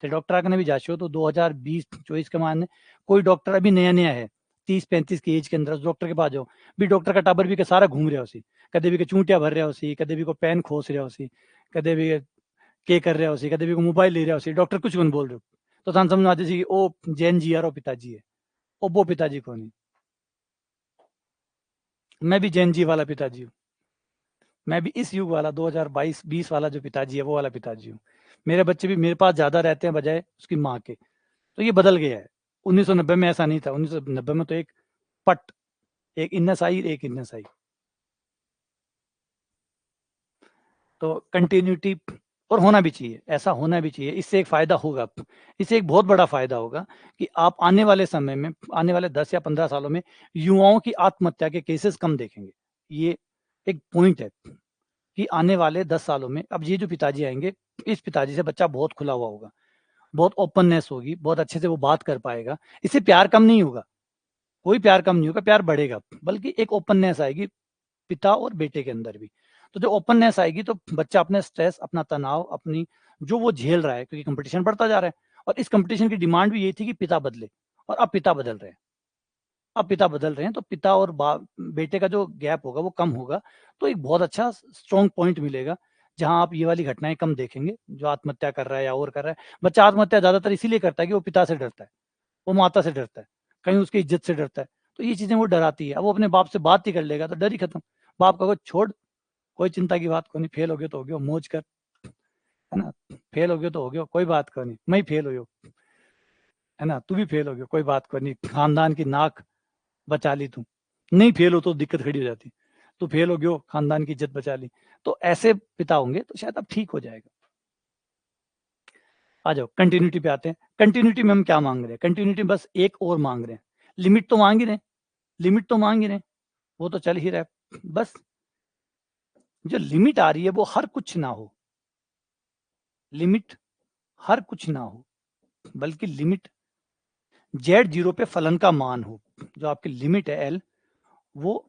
तो डॉक्टर कने भी जाशो तो 2020-24 के माने कोई डॉक्टर अभी नया नया है, 30-35 की एज के अंदर उस डॉक्टर के पास जाओ, भी डॉक्टर का टाबर भी के सारा घूम रहा उसी, कदे भी के चूंटिया भर रहा उसी, कदे भी को पेन खोस रहा उसी, कदे भी के कर रहा उसी, कदे भी को मोबाइल ले रहा उसी, डॉक्टर कुछ भी बोल रहे हो। तो थान समझ आती कि ओ जैन जी यार पिताजी है, ओ वो पिताजी को नहीं। मैं भी जैन जी वाला पिताजी हूँ, मैं भी इस युग वाला 2022-20 वाला जो पिताजी है वो वाला पिताजी हूँ। मेरे बच्चे भी मेरे पास ज्यादा रहते हैं बजाय उसकी माँ के। तो ये बदल गया है। 1990 में ऐसा नहीं था। 1990 में तो एक पट, एक इन्नस आई, एक इन्नस आई। तो कंटिन्यूटी और होना भी चाहिए, ऐसा होना भी चाहिए। इससे एक फायदा होगा, इससे एक बहुत बड़ा फायदा होगा कि आप आने वाले समय में, आने वाले 10 या 15 सालों में युवाओं की आत्महत्या के केसेस कम देखेंगे। ये एक पॉइंट है कि आने वाले 10 सालों में अब ये जो पिताजी आएंगे, इस पिताजी से बच्चा बहुत खुला हुआ होगा, बहुत ओपननेस होगी, बहुत अच्छे से वो बात कर पाएगा। इससे प्यार कम नहीं होगा, कोई प्यार कम नहीं होगा, प्यार बढ़ेगा, बल्कि एक ओपननेस आएगी पिता और बेटे के अंदर भी। तो जो ओपननेस आएगी तो बच्चा अपने स्ट्रेस, अपना तनाव, अपनी जो वो झेल रहा है, क्योंकि कंपटीशन बढ़ता जा रहा है, और इस कंपटीशन की डिमांड भी यही थी कि पिता बदले, और अब पिता बदल रहे हैं। अब पिता बदल रहे हैं तो पिता और बेटे का जो गैप होगा वो कम होगा। तो एक बहुत अच्छा स्ट्रॉन्ग पॉइंट मिलेगा जहां आप ये वाली घटनाएं कम देखेंगे, जो आत्महत्या कर रहा है या और कर रहा है। बच्चा आत्महत्या ज्यादातर इसीलिए करता है कि वो पिता से डरता है, वो माता से डरता है, कहीं उसकी इज्जत से डरता है। तो ये चीजें वो डराती है। अब वो अपने बाप से बात ही कर लेगा तो डर ही खत्म। बाप का छोड़, कोई चिंता की बात को नहीं, फेल हो गया तो हो गया, मौज कर, है ना। फेल हो गया तो हो गया, कोई बात को नहीं, मैं ही फेल हो, है ना, तू भी फेल हो गया, कोई बात को नहीं, खानदान की नाक बचा ली तू, नहीं फेल हो तो दिक्कत खड़ी हो जाती, तो फेल हो गयो, खानदान की इज्जत बचा ली। तो ऐसे पिता होंगे तो शायद अब ठीक हो जाएगा। आ जाओ कंटिन्यूटी पे आते हैं। कंटिन्यूटी में हम क्या मांग रहे हैं? कंटिन्यूटी बस एक और मांग रहे हैं, लिमिट तो मांग ही रहे हैं, लिमिट तो मांग ही रहे हैं, वो तो चल ही रहा है। बस जो लिमिट आ रही है वो हर कुछ ना हो, लिमिट हर कुछ ना हो, बल्कि लिमिट Z0 पे फलन का मान हो। जो आपकी लिमिट है L, वो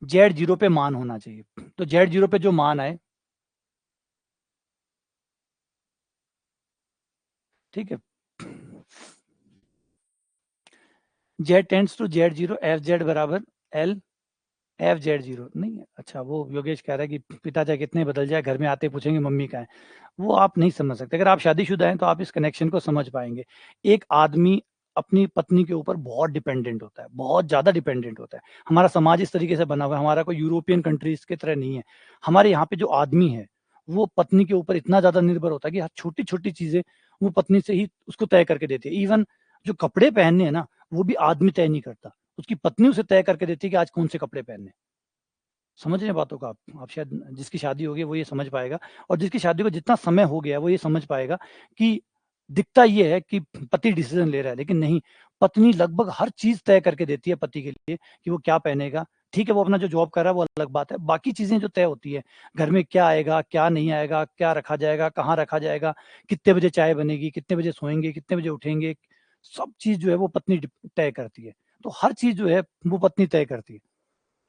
Z0 पे मान होना चाहिए। तो Z0 पे जो मान आए, ठीक है, Z tends to Z0, FZ बराबर L FZ0 नहीं है। अच्छा, वो योगेश कह रहा है कि पिता चाहे कितने बदल जाए, घर में आते पूछेंगे मम्मी का है। वो आप नहीं समझ सकते। अगर आप शादीशुदा हैं तो आप इस कनेक्शन को समझ पाएंगे। एक आदमी अपनी पत्नी के ऊपर बहुत डिपेंडेंट होता है, बहुत ज्यादा डिपेंडेंट होता है। हमारा समाज इस तरीके से बना हुआ है, हमारा कोई यूरोपियन कंट्रीज की तरह नहीं है। हमारे यहाँ पे जो आदमी है वो पत्नी के ऊपर इतना ज्यादा निर्भर होता है कि हर छोटी छोटी चीजें वो पत्नी से ही उसको तय करके देती है। इवन जो कपड़े पहनने हैं ना, वो भी आदमी तय नहीं करता, उसकी पत्नी उसे तय करके देती है कि आज कौन से कपड़े पहनने। समझ रहे हैं बातों का आप शायद जिसकी शादी होगी वो ये समझ पाएगा, और जिसकी शादी को जितना समय हो गया वो ये समझ पाएगा कि दिखता ये है कि पति डिसीजन ले रहा है, लेकिन नहीं, पत्नी लगभग हर चीज तय करके देती है पति के लिए कि वो क्या पहनेगा। ठीक है, वो अपना जो जॉब कर रहा है वो अलग बात है, बाकी चीजें जो तय होती है, घर में क्या आएगा क्या नहीं आएगा, क्या रखा जाएगा कहाँ रखा जाएगा, कितने बजे चाय बनेगी, कितने बजे सोएंगे, कितने बजे उठेंगे, सब चीज जो है वो पत्नी तय करती है। तो हर चीज जो है वो पत्नी तय करती है।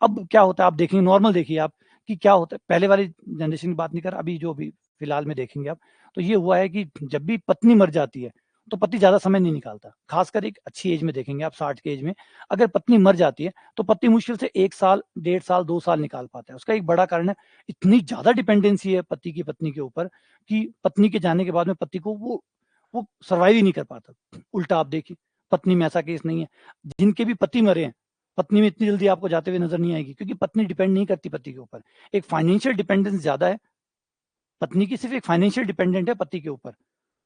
अब क्या होता है आप देखेंगे, नॉर्मल देखिए आप कि क्या होता है, पहले वाली जनरेशन की बात नहीं कर, अभी जो भी फिलहाल में देखेंगे आप, तो ये हुआ है कि जब भी पत्नी मर जाती है तो पति ज्यादा समय नहीं निकालता। खासकर एक अच्छी एज में देखेंगे आप, 60 के एज में अगर पत्नी मर जाती है तो पति मुश्किल से 1 साल 1.5 साल 2 साल निकाल पाता है। उसका एक बड़ा कारण है इतनी ज्यादा डिपेंडेंसी है पति की पत्नी के ऊपर कि पत्नी के जाने के बाद में पति को वो सर्वाइव ही नहीं कर पाता। उल्टा आप देखिए, पत्नी में ऐसा केस नहीं है, जिनके भी पति मरे हैं पत्नी में इतनी जल्दी आपको जाते हुए नजर नहीं आएगी, क्योंकि पत्नी डिपेंड नहीं करती पति के ऊपर। एक फाइनेंशियल डिपेंडेंस ज्यादा है पत्नी की, सिर्फ एक फाइनेंशियल डिपेंडेंट है पति के ऊपर,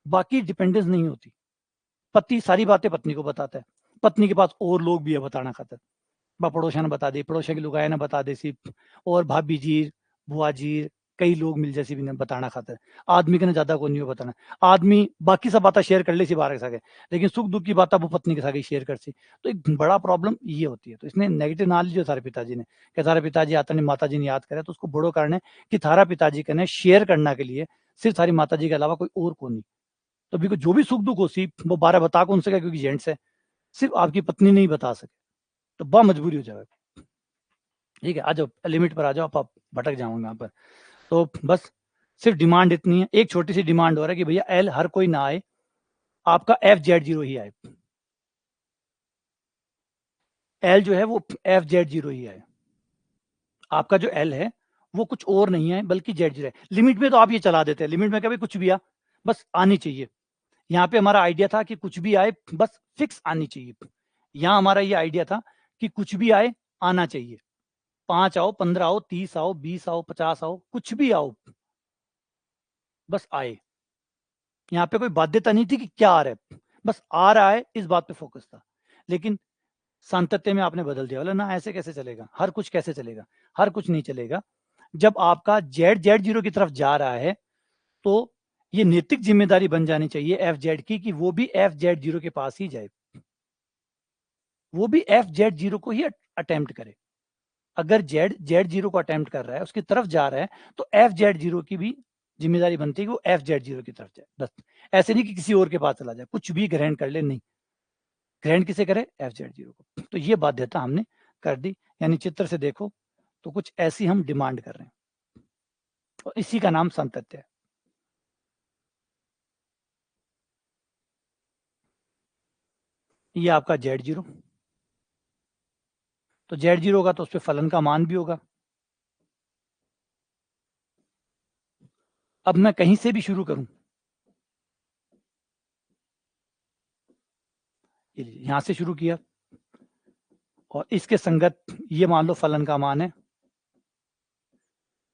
बाकी डिपेंडेंस नहीं होती। पति सारी बातें पत्नी को बताता है, पत्नी के पास और लोग भी है बताना खातर, पड़ोसा ने बता दी, पड़ोसा की लुगाया ने बता दे सी, और भाभी जी बुआ जी कई लोग मिल जैसी भी ने बताना खातर। आदमी के ना ज्यादा को नहीं हो बताना, आदमी बाकी सब बातें शेयर कर ले सी बाहर के सके, लेकिन सुख दुख की बात वो पत्नी के साथ शेयर कर सी। तो एक बड़ा प्रॉब्लम ये होती है। तो इसने नेगेटिव ना लीजिए थारे पिताजी ने कि थारे पिताजी आता नहीं माता जी ने याद करे, तो उसको बड़ो कारण है कि थारा पिताजी कने शेयर करना के लिए सिर्फ थारी माता जी के अलावा कोई और को नहीं। तो भी जो भी सुख दुख हो सी वो बारह बता कौन सके, क्योंकि जेंट्स है, सिर्फ आपकी पत्नी नहीं बता सके, तो बहुत मजबूरी हो जाएगी। ठीक है, आ जाओ लिमिट पर आ जाओ, आप भटक जाओगे यहाँ पर। तो बस सिर्फ डिमांड इतनी है, एक छोटी सी डिमांड हो रहा है कि भैया एल हर कोई ना आए, आपका FZ0 ही आए। एल जो है वो FZ0 ही आए, आपका जो एल है वो कुछ और नहीं है बल्कि Z0 है। लिमिट में तो आप ये चला देते हैं, लिमिट में कभी कुछ भी आ बस आनी चाहिए। यहाँ पे हमारा आइडिया था कि कुछ भी आए बस फिक्स आनी चाहिए। यहाँ हमारा ये आइडिया था कि कुछ भी आए आना चाहिए, 5 आओ 15 आओ 30 आओ 20 आओ 50 आओ कुछ भी आओ बस आए। यहाँ पे कोई बाध्यता नहीं थी कि क्या आ रहा है, बस आ रहा है इस बात पे फोकस था। लेकिन सातत्य में आपने बदल दिया, बोला ना ऐसे कैसे चलेगा, हर कुछ कैसे चलेगा, हर कुछ नहीं चलेगा। जब आपका Z0 की तरफ जा रहा है तो ये नैतिक जिम्मेदारी बन जानी चाहिए FZ की कि वो भी FZ0 के पास ही जाए, वो भी FZ0 को ही अटेम्प्ट करे। अगर Z0 को अटेम्प्ट कर रहा है, उसकी तरफ जा रहा है, तो FZ0 की भी जिम्मेदारी बनती है कि वो FZ0 की तरफ जाए। बस ऐसे नहीं कि किसी और के पास चला जाए, कुछ भी ग्रहण कर ले, नहीं, ग्रहण किसे करे, FZ0 को। तो ये बाध्यता हमने कर दी, यानी चित्र से देखो तो कुछ ऐसी हम डिमांड कर रहे हैं, और इसी का नाम संतत्य है। ये आपका Z0, तो Z0 होगा तो उस पर फलन का मान भी होगा। अब मैं कहीं से भी शुरू करूं, यहां से शुरू किया और इसके संगत ये मान लो फलन का मान है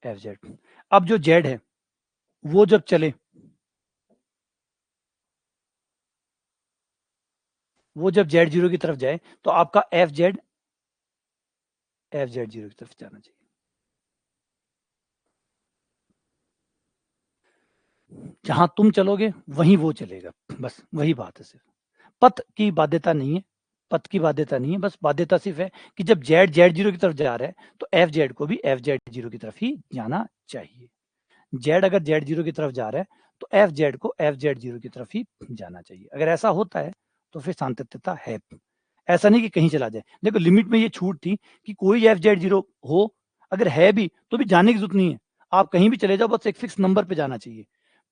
FZ। अब जो Z है वो जब चले वो जब Z0 की तरफ जाए तो आपका FZ FZ0 की तरफ जाना चाहिए। जहां तुम चलोगे वहीं वो चलेगा, बस वही बात है। सिर्फ पथ की बाध्यता नहीं है, पथ की बाध्यता नहीं है, बस बाध्यता सिर्फ है कि जब Z0 की तरफ जा रहा है तो FZ को भी FZ0 की तरफ ही जाना चाहिए। Z अगर Z0 की तरफ जा रहा है तो FZ को FZ0 की तरफ ही जाना चाहिए। अगर ऐसा होता है तो फिर सातत्यता है। ऐसा नहीं कि कहीं चला जाए। देखो लिमिट में ये छूट थी कि कोई FZ0 हो, अगर है भी तो भी जाने की जरूरत नहीं है, आप कहीं भी चले जाओ, बस एक फिक्स नंबर पे जाना चाहिए।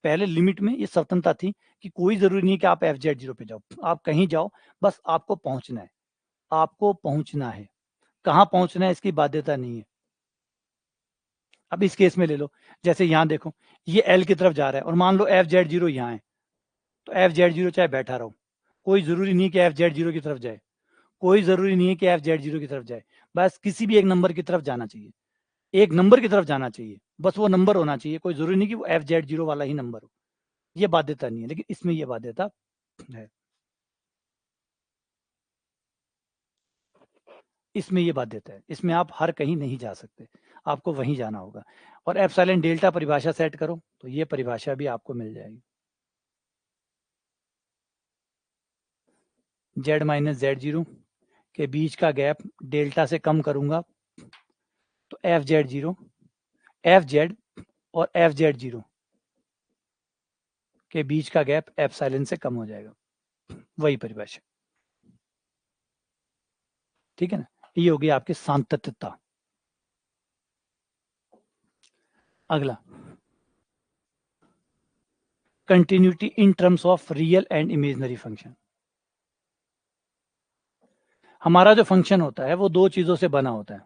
पहले लिमिट में ये स्वतंत्रता थी कि कोई जरूरी नहीं कि आप FZ0 पे जाओ, आप कहीं जाओ, बस आपको पहुंचना है, आपको पहुंचना है। कहाँ पहुंचना है इसकी बाध्यता नहीं है। अब इस केस में ले लो, जैसे यहाँ देखो, ये L की तरफ जा रहा है और मान लो FZ0 यहाँ है, तो FZ0 चाहे बैठा रहो, कोई जरूरी नहीं कि FZ0 की तरफ जाए, कोई जरूरी नहीं है कि FZ0 की तरफ जाए, बस किसी भी एक नंबर की तरफ जाना चाहिए, एक नंबर की तरफ जाना चाहिए, बस वो नंबर होना चाहिए, कोई जरूरी नहीं कि वो FZ0 वाला ही नंबर हो। ये बाध्यता नहीं है, लेकिन इसमें ये बाध्यता है, इसमें ये बाध्यता है, इसमें आप हर कहीं नहीं जा सकते, आपको वहीं जाना होगा। और एप्सिलॉन डेल्टा परिभाषा सेट करो तो ये परिभाषा भी आपको मिल जाएगी। Z माइनस Z0 के बीच का गैप डेल्टा से कम करूंगा तो FZ0 FZ और FZ0 के बीच का गैप एप्सिलॉन से कम हो जाएगा, वही परिभाषा। ठीक है ना, ये होगी आपकी सातत्यता। अगला, continuity in terms of real and imaginary function. हमारा जो फंक्शन होता है वो दो चीजों से बना होता है।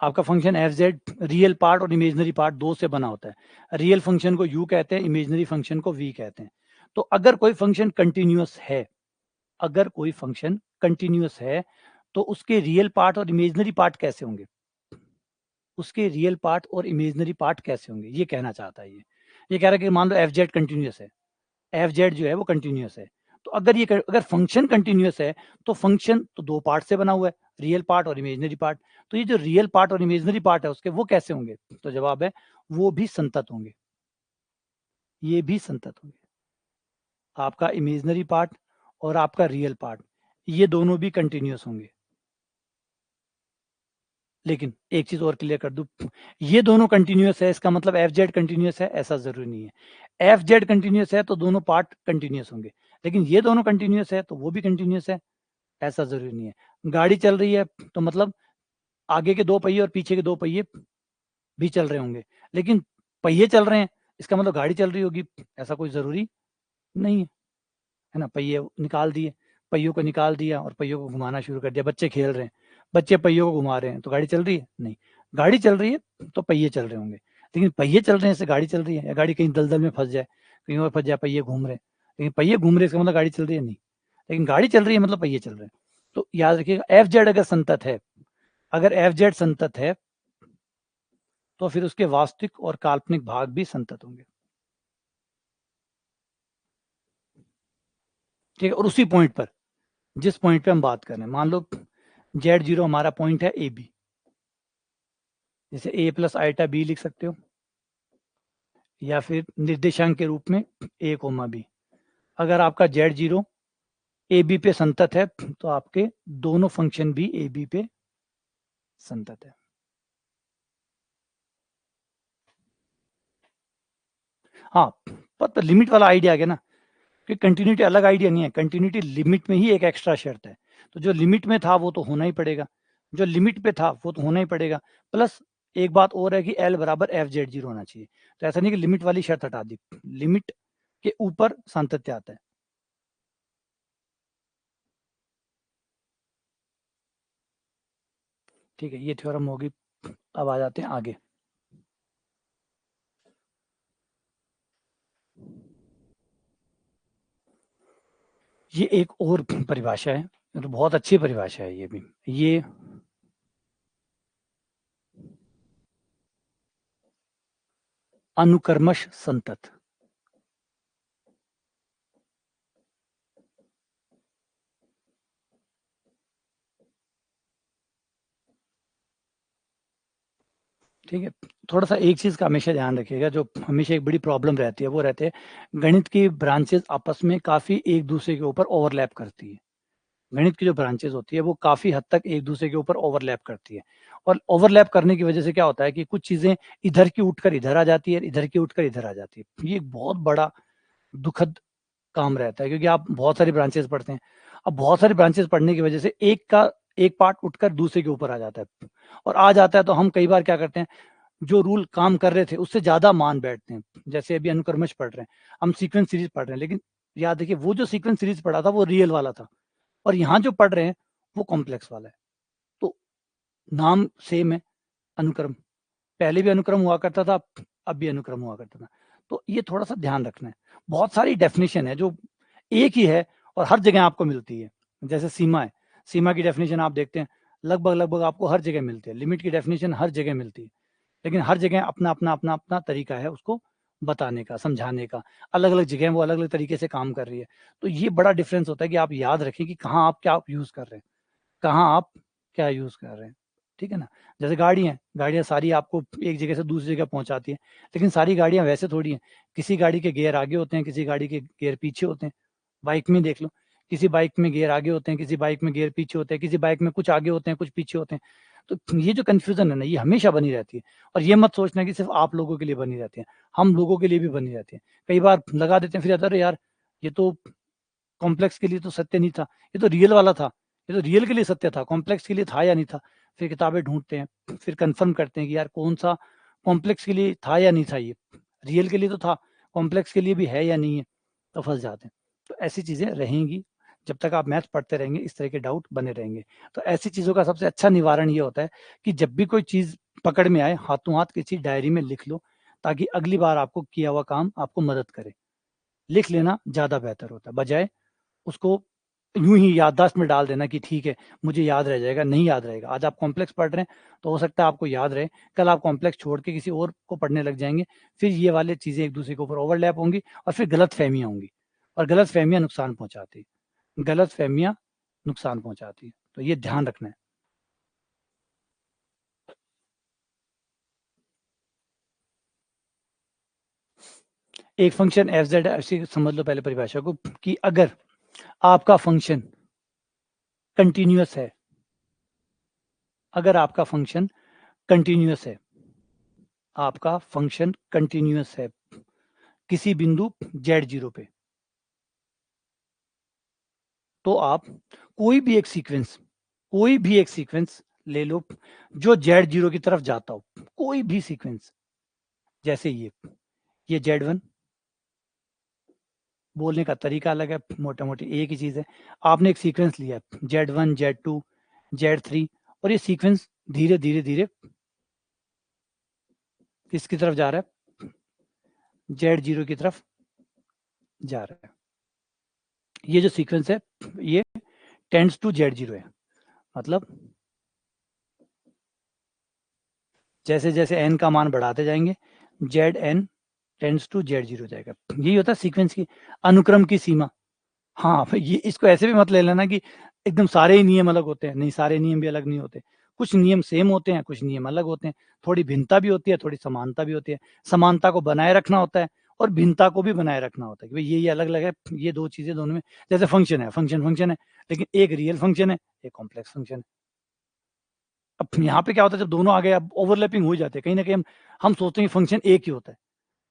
आपका function F Z real part और इमेजिनरी पार्ट दो से बना होता है। रियल फंक्शन को यू कहते हैं, इमेजिनरी फंक्शन को वी कहते हैं। तो अगर कोई फंक्शन कंटिन्यूअस है, अगर कोई फंक्शन कंटिन्यूअस है तो उसके रियल पार्ट और इमेजिनरी पार्ट कैसे होंगे, उसके रियल पार्ट और इमेजिनरी पार्ट कैसे होंगे, ये कहना चाहता है। ये कह रहा है कि मान लो एफ जेड कंटिन्यूअस है, एफ जेड जो है वो कंटिन्यूअस है, तो अगर फंक्शन कंटिन्यूअस है तो फंक्शन तो दो पार्ट से बना हुआ है, रियल पार्ट और इमेजिनरी पार्ट। तो ये जो रियल पार्ट और इमेजिनरी पार्ट है उसके, वो कैसे होंगे, तो जवाब है वो भी संतत होंगे, ये भी संतत होंगे। आपका इमेजिनरी पार्ट और आपका रियल पार्ट, ये दोनों भी कंटिन्यूअस होंगे। लेकिन एक चीज और क्लियर कर दूं, ये दोनों कंटिन्यूअस है इसका मतलब एफ जेड कंटिन्यूअस है, ऐसा जरूरी नहीं है। एफ जेड कंटिन्यूअस है तो दोनों पार्ट कंटिन्यूअस होंगे, लेकिन ये दोनों कंटिन्यूअस है तो वो भी कंटिन्यूअस है, ऐसा जरूरी नहीं है। गाड़ी चल रही है तो मतलब आगे के दो पहिए और पीछे के दो पहिए भी चल रहे होंगे, लेकिन पहिए चल रहे हैं इसका मतलब गाड़ी चल रही होगी, ऐसा कोई जरूरी नहीं है ना। पहिए निकाल दिए, पहियों को निकाल दिया और पहियों को घुमाना शुरू कर दिया, बच्चे खेल रहे हैं, बच्चे पहियों को घुमा रहे हैं, तो गाड़ी चल रही है नहीं, गाड़ी चल रही है तो पहिए चल रहे होंगे, लेकिन पहिए चल रहे हैं इससे गाड़ी चल रही है, या गाड़ी कहीं दलदल में फंस जाए, कहीं और फंस जाए, पहिए घूम रहे हैं, लेकिन पहिए घूम रहे हैं इसका मतलब गाड़ी चल रही है नहीं, लेकिन गाड़ी चल रही है मतलब पहिए चल रहे हैं। तो याद रखिएगा एफ जेड अगर संतत है, अगर एफ जेड संतत है तो फिर उसके वास्तविक और काल्पनिक भाग भी संतत होंगे। ठीक है, और उसी पॉइंट पर, जिस पॉइंट पे हम बात कर रहे हैं, मान लो Z0 हमारा पॉइंट है ए बी, जैसे a प्लस आइटा बी लिख सकते हो, या फिर निर्देशांक के रूप में a कोमा बी। अगर आपका Z0 ए बी पे संतत है तो आपके दोनों फंक्शन भी ए बी पे संतत है। हाँ, पर लिमिट वाला आइडिया आ गया ना, कि कंटिन्यूटी अलग आइडिया नहीं है, कंटिन्यूटी लिमिट में ही एक एक्स्ट्रा शर्त है, तो जो लिमिट में था वो तो होना ही पड़ेगा, जो लिमिट पे था वो तो होना ही पड़ेगा। प्लस एक बात और है कि एल बराबर एफ जेड जीरो होना चाहिए, तो ऐसा नहीं कि लिमिट वाली शर्त हटा दी, लिमिट के ऊपर सातत्य आता है। ठीक है, ये थ्योरम होगी। अब आ जाते हैं आगे। ये एक और परिभाषा है, तो बहुत अच्छी परिभाषा है ये भी। ये अनुकर्मश संतत। ठीक है, थोड़ा सा एक चीज का हमेशा ध्यान रखिएगा, जो हमेशा एक बड़ी प्रॉब्लम रहती है वो रहते हैं गणित की ब्रांचेस आपस में काफी एक दूसरे के ऊपर ओवरलैप करती है। गणित की जो ब्रांचेस होती है वो काफी हद तक एक दूसरे के ऊपर ओवरलैप करती है, और ओवरलैप करने की वजह से क्या होता है कि कुछ चीजें इधर की उठकर इधर आ जाती है, इधर की उठकर इधर आ जाती है। ये एक बहुत बड़ा दुखद काम रहता है, क्योंकि आप बहुत सारी ब्रांचेस पढ़ते हैं। अब बहुत सारी ब्रांचेस पढ़ने की वजह से एक पार्ट उठकर दूसरे के ऊपर आ जाता है, और आ जाता है तो हम कई बार क्या करते हैं, जो रूल काम कर रहे थे उससे ज्यादा मान बैठते हैं। जैसे अभी अनुक्रमश पढ़ रहे हैं, हम सीक्वेंस सीरीज पढ़ रहे हैं, लेकिन याद देखिए वो जो सीक्वेंस सीरीज पढ़ा था वो रियल वाला था, और यहाँ जो पढ़ रहे हैं वो कॉम्प्लेक्स वाला है। तो नाम सेम है, अनुक्रम, पहले भी अनुक्रम हुआ करता था, अब भी अनुक्रम हुआ करता था। तो ये थोड़ा सा ध्यान रखना है। बहुत सारी डेफिनेशन है जो एक ही है और हर जगह आपको मिलती है। जैसे सीमा है, सीमा की डेफिनेशन आप देखते हैं लगभग लगभग आपको हर जगह मिलती है, लिमिट की डेफिनेशन हर जगह मिलती है, लेकिन हर जगह अपना अपना अपना अपना तरीका है उसको बताने का, समझाने का। अलग अलग जगह वो अलग अलग तरीके से काम कर रही है। तो ये बड़ा डिफरेंस होता है कि आप याद रखें कि कहाँ आप क्या यूज कर रहे हैं, कहाँ आप क्या यूज कर रहे हैं। ठीक है ना। जैसे गाड़ियां सारी आपको एक जगह से दूसरी जगह पहुंचाती है, लेकिन सारी गाड़ियां वैसे थोड़ी हैं। किसी गाड़ी के गियर आगे होते हैं, किसी गाड़ी के गियर पीछे होते हैं। बाइक में देख लो, किसी बाइक में गियर आगे होते हैं, किसी बाइक में गियर पीछे होते हैं, किसी बाइक में कुछ आगे होते हैं कुछ पीछे होते हैं। तो ये जो कंफ्यूजन है ना, ये हमेशा बनी रहती है। और ये मत सोचना कि सिर्फ आप लोगों के लिए बनी रहती है, हम लोगों के लिए भी बनी रहती है। कई बार लगा देते हैं, फिर अरे यार ये तो कॉम्प्लेक्स के लिए तो सत्य नहीं था, ये तो रियल वाला था, ये तो रियल के लिए सत्य था, कॉम्प्लेक्स के लिए था या नहीं था। फिर किताबें ढूंढते हैं, फिर कंफर्म करते हैं कि यार कौन सा कॉम्प्लेक्स के लिए था या नहीं था, ये रियल के लिए तो था, कॉम्प्लेक्स के लिए भी है या नहीं है, तो फंस जाते हैं। तो ऐसी चीजें रहेंगी, जब तक आप मैथ पढ़ते रहेंगे इस तरह के डाउट बने रहेंगे। तो ऐसी चीजों का सबसे अच्छा निवारण ये होता है कि जब भी कोई चीज पकड़ में आए, हाथों हाथ किसी डायरी में लिख लो, ताकि अगली बार आपको किया हुआ काम आपको मदद करे। लिख लेना ज्यादा बेहतर होता है, बजाय उसको यूं ही याददाश्त में डाल देना कि ठीक है मुझे याद रह जाएगा। नहीं याद रहेगा। आज आप कॉम्प्लेक्स पढ़ रहे हैं तो हो सकता है आपको याद रहे, कल आप कॉम्प्लेक्स छोड़ के किसी और को पढ़ने लग जाएंगे, फिर ये वाले चीजें एक दूसरे के ऊपर ओवरलैप होंगी, और फिर गलत फहमियां होंगी, और गलत फहमियां नुकसान पहुंचाती है, गलत फहमियां नुकसान पहुंचाती है। तो ये ध्यान रखना है। एक फंक्शन एफ जेड ऐसी समझ लो पहले परिभाषा को, कि अगर आपका फंक्शन कंटिन्यूअस है, अगर आपका फंक्शन कंटिन्यूअस है, आपका फंक्शन कंटिन्यूअस है किसी बिंदु z0 पे, तो आप कोई भी एक सीक्वेंस, कोई भी एक सीक्वेंस ले लो जो z0 की तरफ जाता हो, कोई भी सीक्वेंस। जैसे ये z1, बोलने का तरीका अलग है, मोटा मोटी एक ही चीज है। आपने एक सीक्वेंस लिया z1 z2 z3, और ये सीक्वेंस धीरे धीरे धीरे किसकी तरफ जा रहा है, z0 की तरफ जा रहा है। ये जो सीक्वेंस है ये टेंड्स टू z0 है, मतलब जैसे जैसे n का मान बढ़ाते जाएंगे Z N tends to z0 जाएगा। यही होता है सीक्वेंस की अनुक्रम की सीमा। हाँ, ये इसको ऐसे भी मत ले लेना कि एकदम सारे ही नियम अलग होते हैं, नहीं, सारे नियम भी अलग नहीं होते। कुछ नियम सेम होते हैं, कुछ नियम अलग होते हैं, थोड़ी भिन्नता भी होती है, थोड़ी समानता भी होती है। समानता को बनाए रखना होता है और भिन्नता को भी बनाए रखना होता है कि भाई ये अलग अलग है, ये दो चीजें दोनों में। जैसे फंक्शन है, फंक्शन फंक्शन है, लेकिन एक रियल फंक्शन है, एक कॉम्प्लेक्स फंक्शन है। अब यहाँ पे क्या होता है, जब दोनों आ गए अब ओवरलैपिंग हो जाते हैं, कहीं ना कहीं हम सोचते हैं फंक्शन एक ही होता है,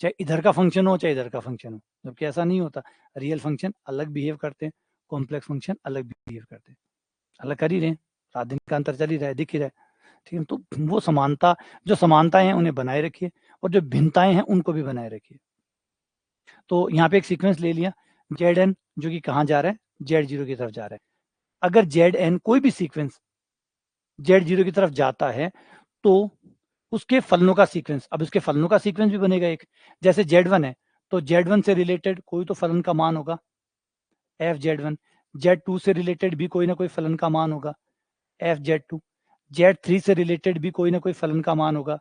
चाहे इधर का फंक्शन हो चाहे इधर का फंक्शन हो, जबकि ऐसा नहीं होता। रियल फंक्शन अलग बिहेव करते हैं, कॉम्प्लेक्स फंक्शन अलग बिहेव करते हैं। अलग कर ही रहे हैं, रात दिन का अंतर चल ही रहा है, दिख ही रहा है। ठीक है, तो वो समानता, जो समानताएं हैं उन्हें बनाए रखिए, और जो भिन्नताएं हैं उनको भी बनाए रखिए। तो यहाँ पे एक सीक्वेंस ले लिया जेड एन, जो कि कहाँ जा रहा है, z0 की तरफ जा रहा है। अगर जेड एन कोई भी सीक्वेंस z0 की तरफ जाता है तो उसके फलनों का सीक्वेंस, अब उसके फलनों का सीक्वेंस भी बनेगा एक। जैसे z1 है तो z1 से रिलेटेड कोई तो फलन का मान होगा, f z1। Z2 से रिलेटेड भी कोई ना कोई फलन का मान होगा, FZ2। Z3 से रिलेटेड भी कोई ना कोई फलन का मान होगा,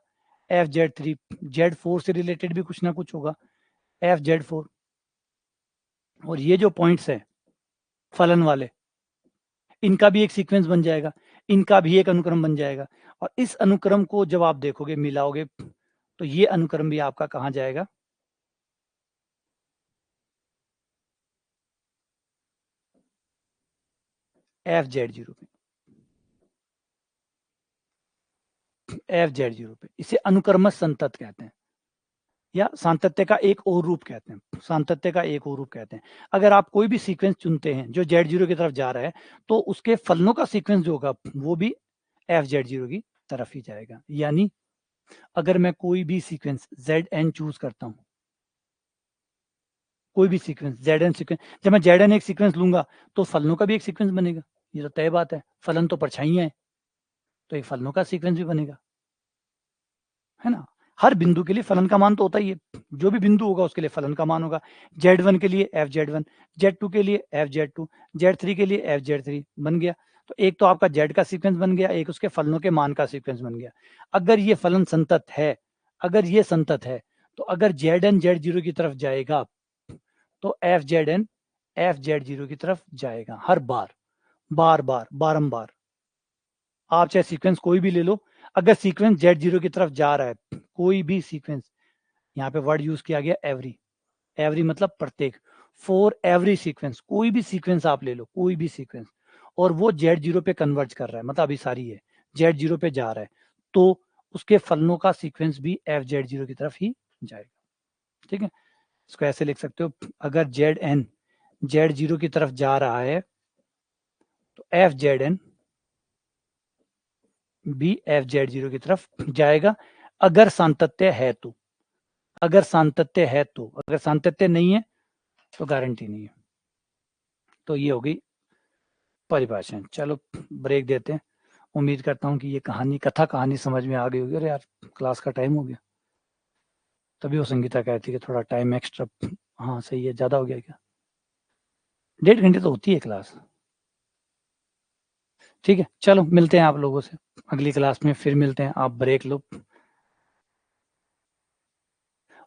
FZ3। Z4 से रिलेटेड भी कुछ ना कुछ होगा, FZ4। और ये जो पॉइंट्स है फलन वाले, इनका भी एक सीक्वेंस बन जाएगा, इनका भी एक अनुक्रम बन जाएगा। और इस अनुक्रम को जब आप देखोगे, मिलाओगे, तो ये अनुक्रम भी आपका कहां जाएगा, FZ0 पे, FZ0 पे। इसे अनुक्रमश संतत कहते हैं, या सातत्य का एक और रूप कहते हैं, सातत्य का एक और रूप कहते हैं। अगर आप कोई भी सीक्वेंस चुनते हैं जो Z0 की तरफ जा रहा है, तो उसके फलनों का सीक्वेंस जो होगा वो भी FZ0 की तरफ ही जाएगा। यानी अगर मैं कोई भी सीक्वेंस Zn चूज करता हूं, कोई भी सीक्वेंस Zn सीक्वेंस, जब मैं Zn एक सीक्वेंस लूंगा तो फलनों का भी एक सीक्वेंस बनेगा, ये तो तय बात है। फलन तो परछाइयां है, तो एक फलनों का सीक्वेंस भी बनेगा, है ना। हर बिंदु के लिए फलन का मान तो होता ही है, जो भी बिंदु होगा उसके लिए फलन का मान होगा। Z1 के लिए FZ1, Z2 के लिए FZ2, Z3 के लिए FZ3 बन गया। तो एक तो आपका Z का सीक्वेंस बन गया, एक उसके फलनों के मान का सीक्वेंस बन गया। अगर ये फलन संतत है, अगर ये संतत है, तो अगर Zn Z0 की तरफ जाएगा तो FZn FZ0 की तरफ जाएगा, हर बार, बार बार, बारंबार। आप चाहे सीक्वेंस कोई भी ले लो, अगर सीक्वेंस Z0 की तरफ जा रहा है, कोई भी सीक्वेंस, यहाँ पे वर्ड यूज किया गया एवरी, एवरी मतलब प्रत्येक, फॉर एवरी सीक्वेंस, कोई भी सीक्वेंस आप ले लो, कोई भी सीक्वेंस, और वो Z0 पे कन्वर्ज कर रहा है, मतलब अभिसारी है, Z0 पे जा रहा है, तो उसके फलनों का सीक्वेंस भी FZ0 की तरफ ही जाएगा। ठीक है, इसको ऐसे लिख सकते हो, अगर Zn Z0 की तरफ जा रहा है तो FZn भी FZ0 की तरफ जाएगा, अगर सातत्य है तो। अगर सातत्य है तो, अगर सातत्य नहीं है तो गारंटी नहीं है। तो ये हो गई परिभाषा। चलो ब्रेक देते हैं। उम्मीद करता हूँ कि ये कहानी, कथा कहानी समझ में आ गई होगी। अरे यार, क्लास का टाइम हो गया, तभी वो संगीता कहती है कि थोड़ा टाइम एक्स्ट्रा। हाँ सही है, ज्यादा हो गया क्या? 1.5 घंटे तो होती है क्लास। ठीक है, चलो मिलते हैं आप लोगों से अगली क्लास में, फिर मिलते हैं। आप ब्रेक लो।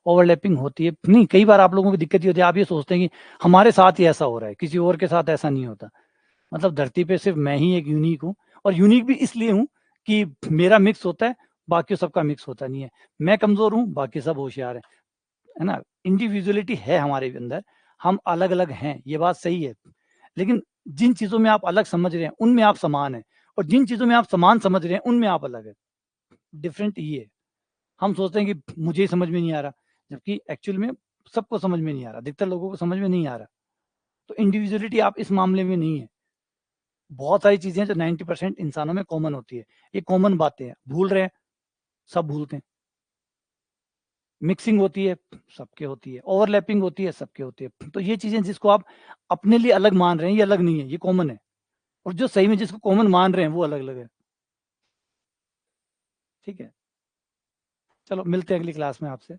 ओवरलैपिंग होती है नहीं, कई बार आप लोगों की दिक्कत ये होती है, आप ये सोचते हैं कि हमारे साथ ही ऐसा हो रहा है, किसी और के साथ ऐसा नहीं होता। मतलब धरती पे सिर्फ मैं ही एक यूनिक हूँ, और यूनिक भी इसलिए हूँ कि मेरा मिक्स होता है, बाकी सबका मिक्स होता नहीं है। मैं कमजोर हूँ, बाकी सब होशियार है ना। इंडिविजुअलिटी है हमारे अंदर, हम अलग अलग हैं, ये बात सही है। लेकिन जिन चीजों में आप अलग समझ रहे हैं उनमें आप समान है, और जिन चीजों में आप समान समझ रहे हैं उनमें आप अलग है। डिफरेंट ये है। हम सोचते हैं कि मुझे ही समझ में नहीं आ रहा, जबकि एक्चुअल में सबको समझ में नहीं आ रहा, अधिकतर लोगों को समझ में नहीं आ रहा। तो इंडिविजुअलिटी आप इस मामले में नहीं है। बहुत सारी चीजें जो 90% इंसानों में कॉमन होती है, ये कॉमन बातें हैं, भूल रहे हैं, सब भूलते हैं। मिक्सिंग होती है, सबके होती है। ओवरलैपिंग होती है, सबके होती है। तो ये चीजें जिसको आप अपने लिए अलग मान रहे हैं, ये अलग नहीं है, ये कॉमन है। और जो सही में जिसको कॉमन मान रहे हैं वो अलग अलग है। ठीक है, चलो मिलते हैं अगली क्लास में आपसे।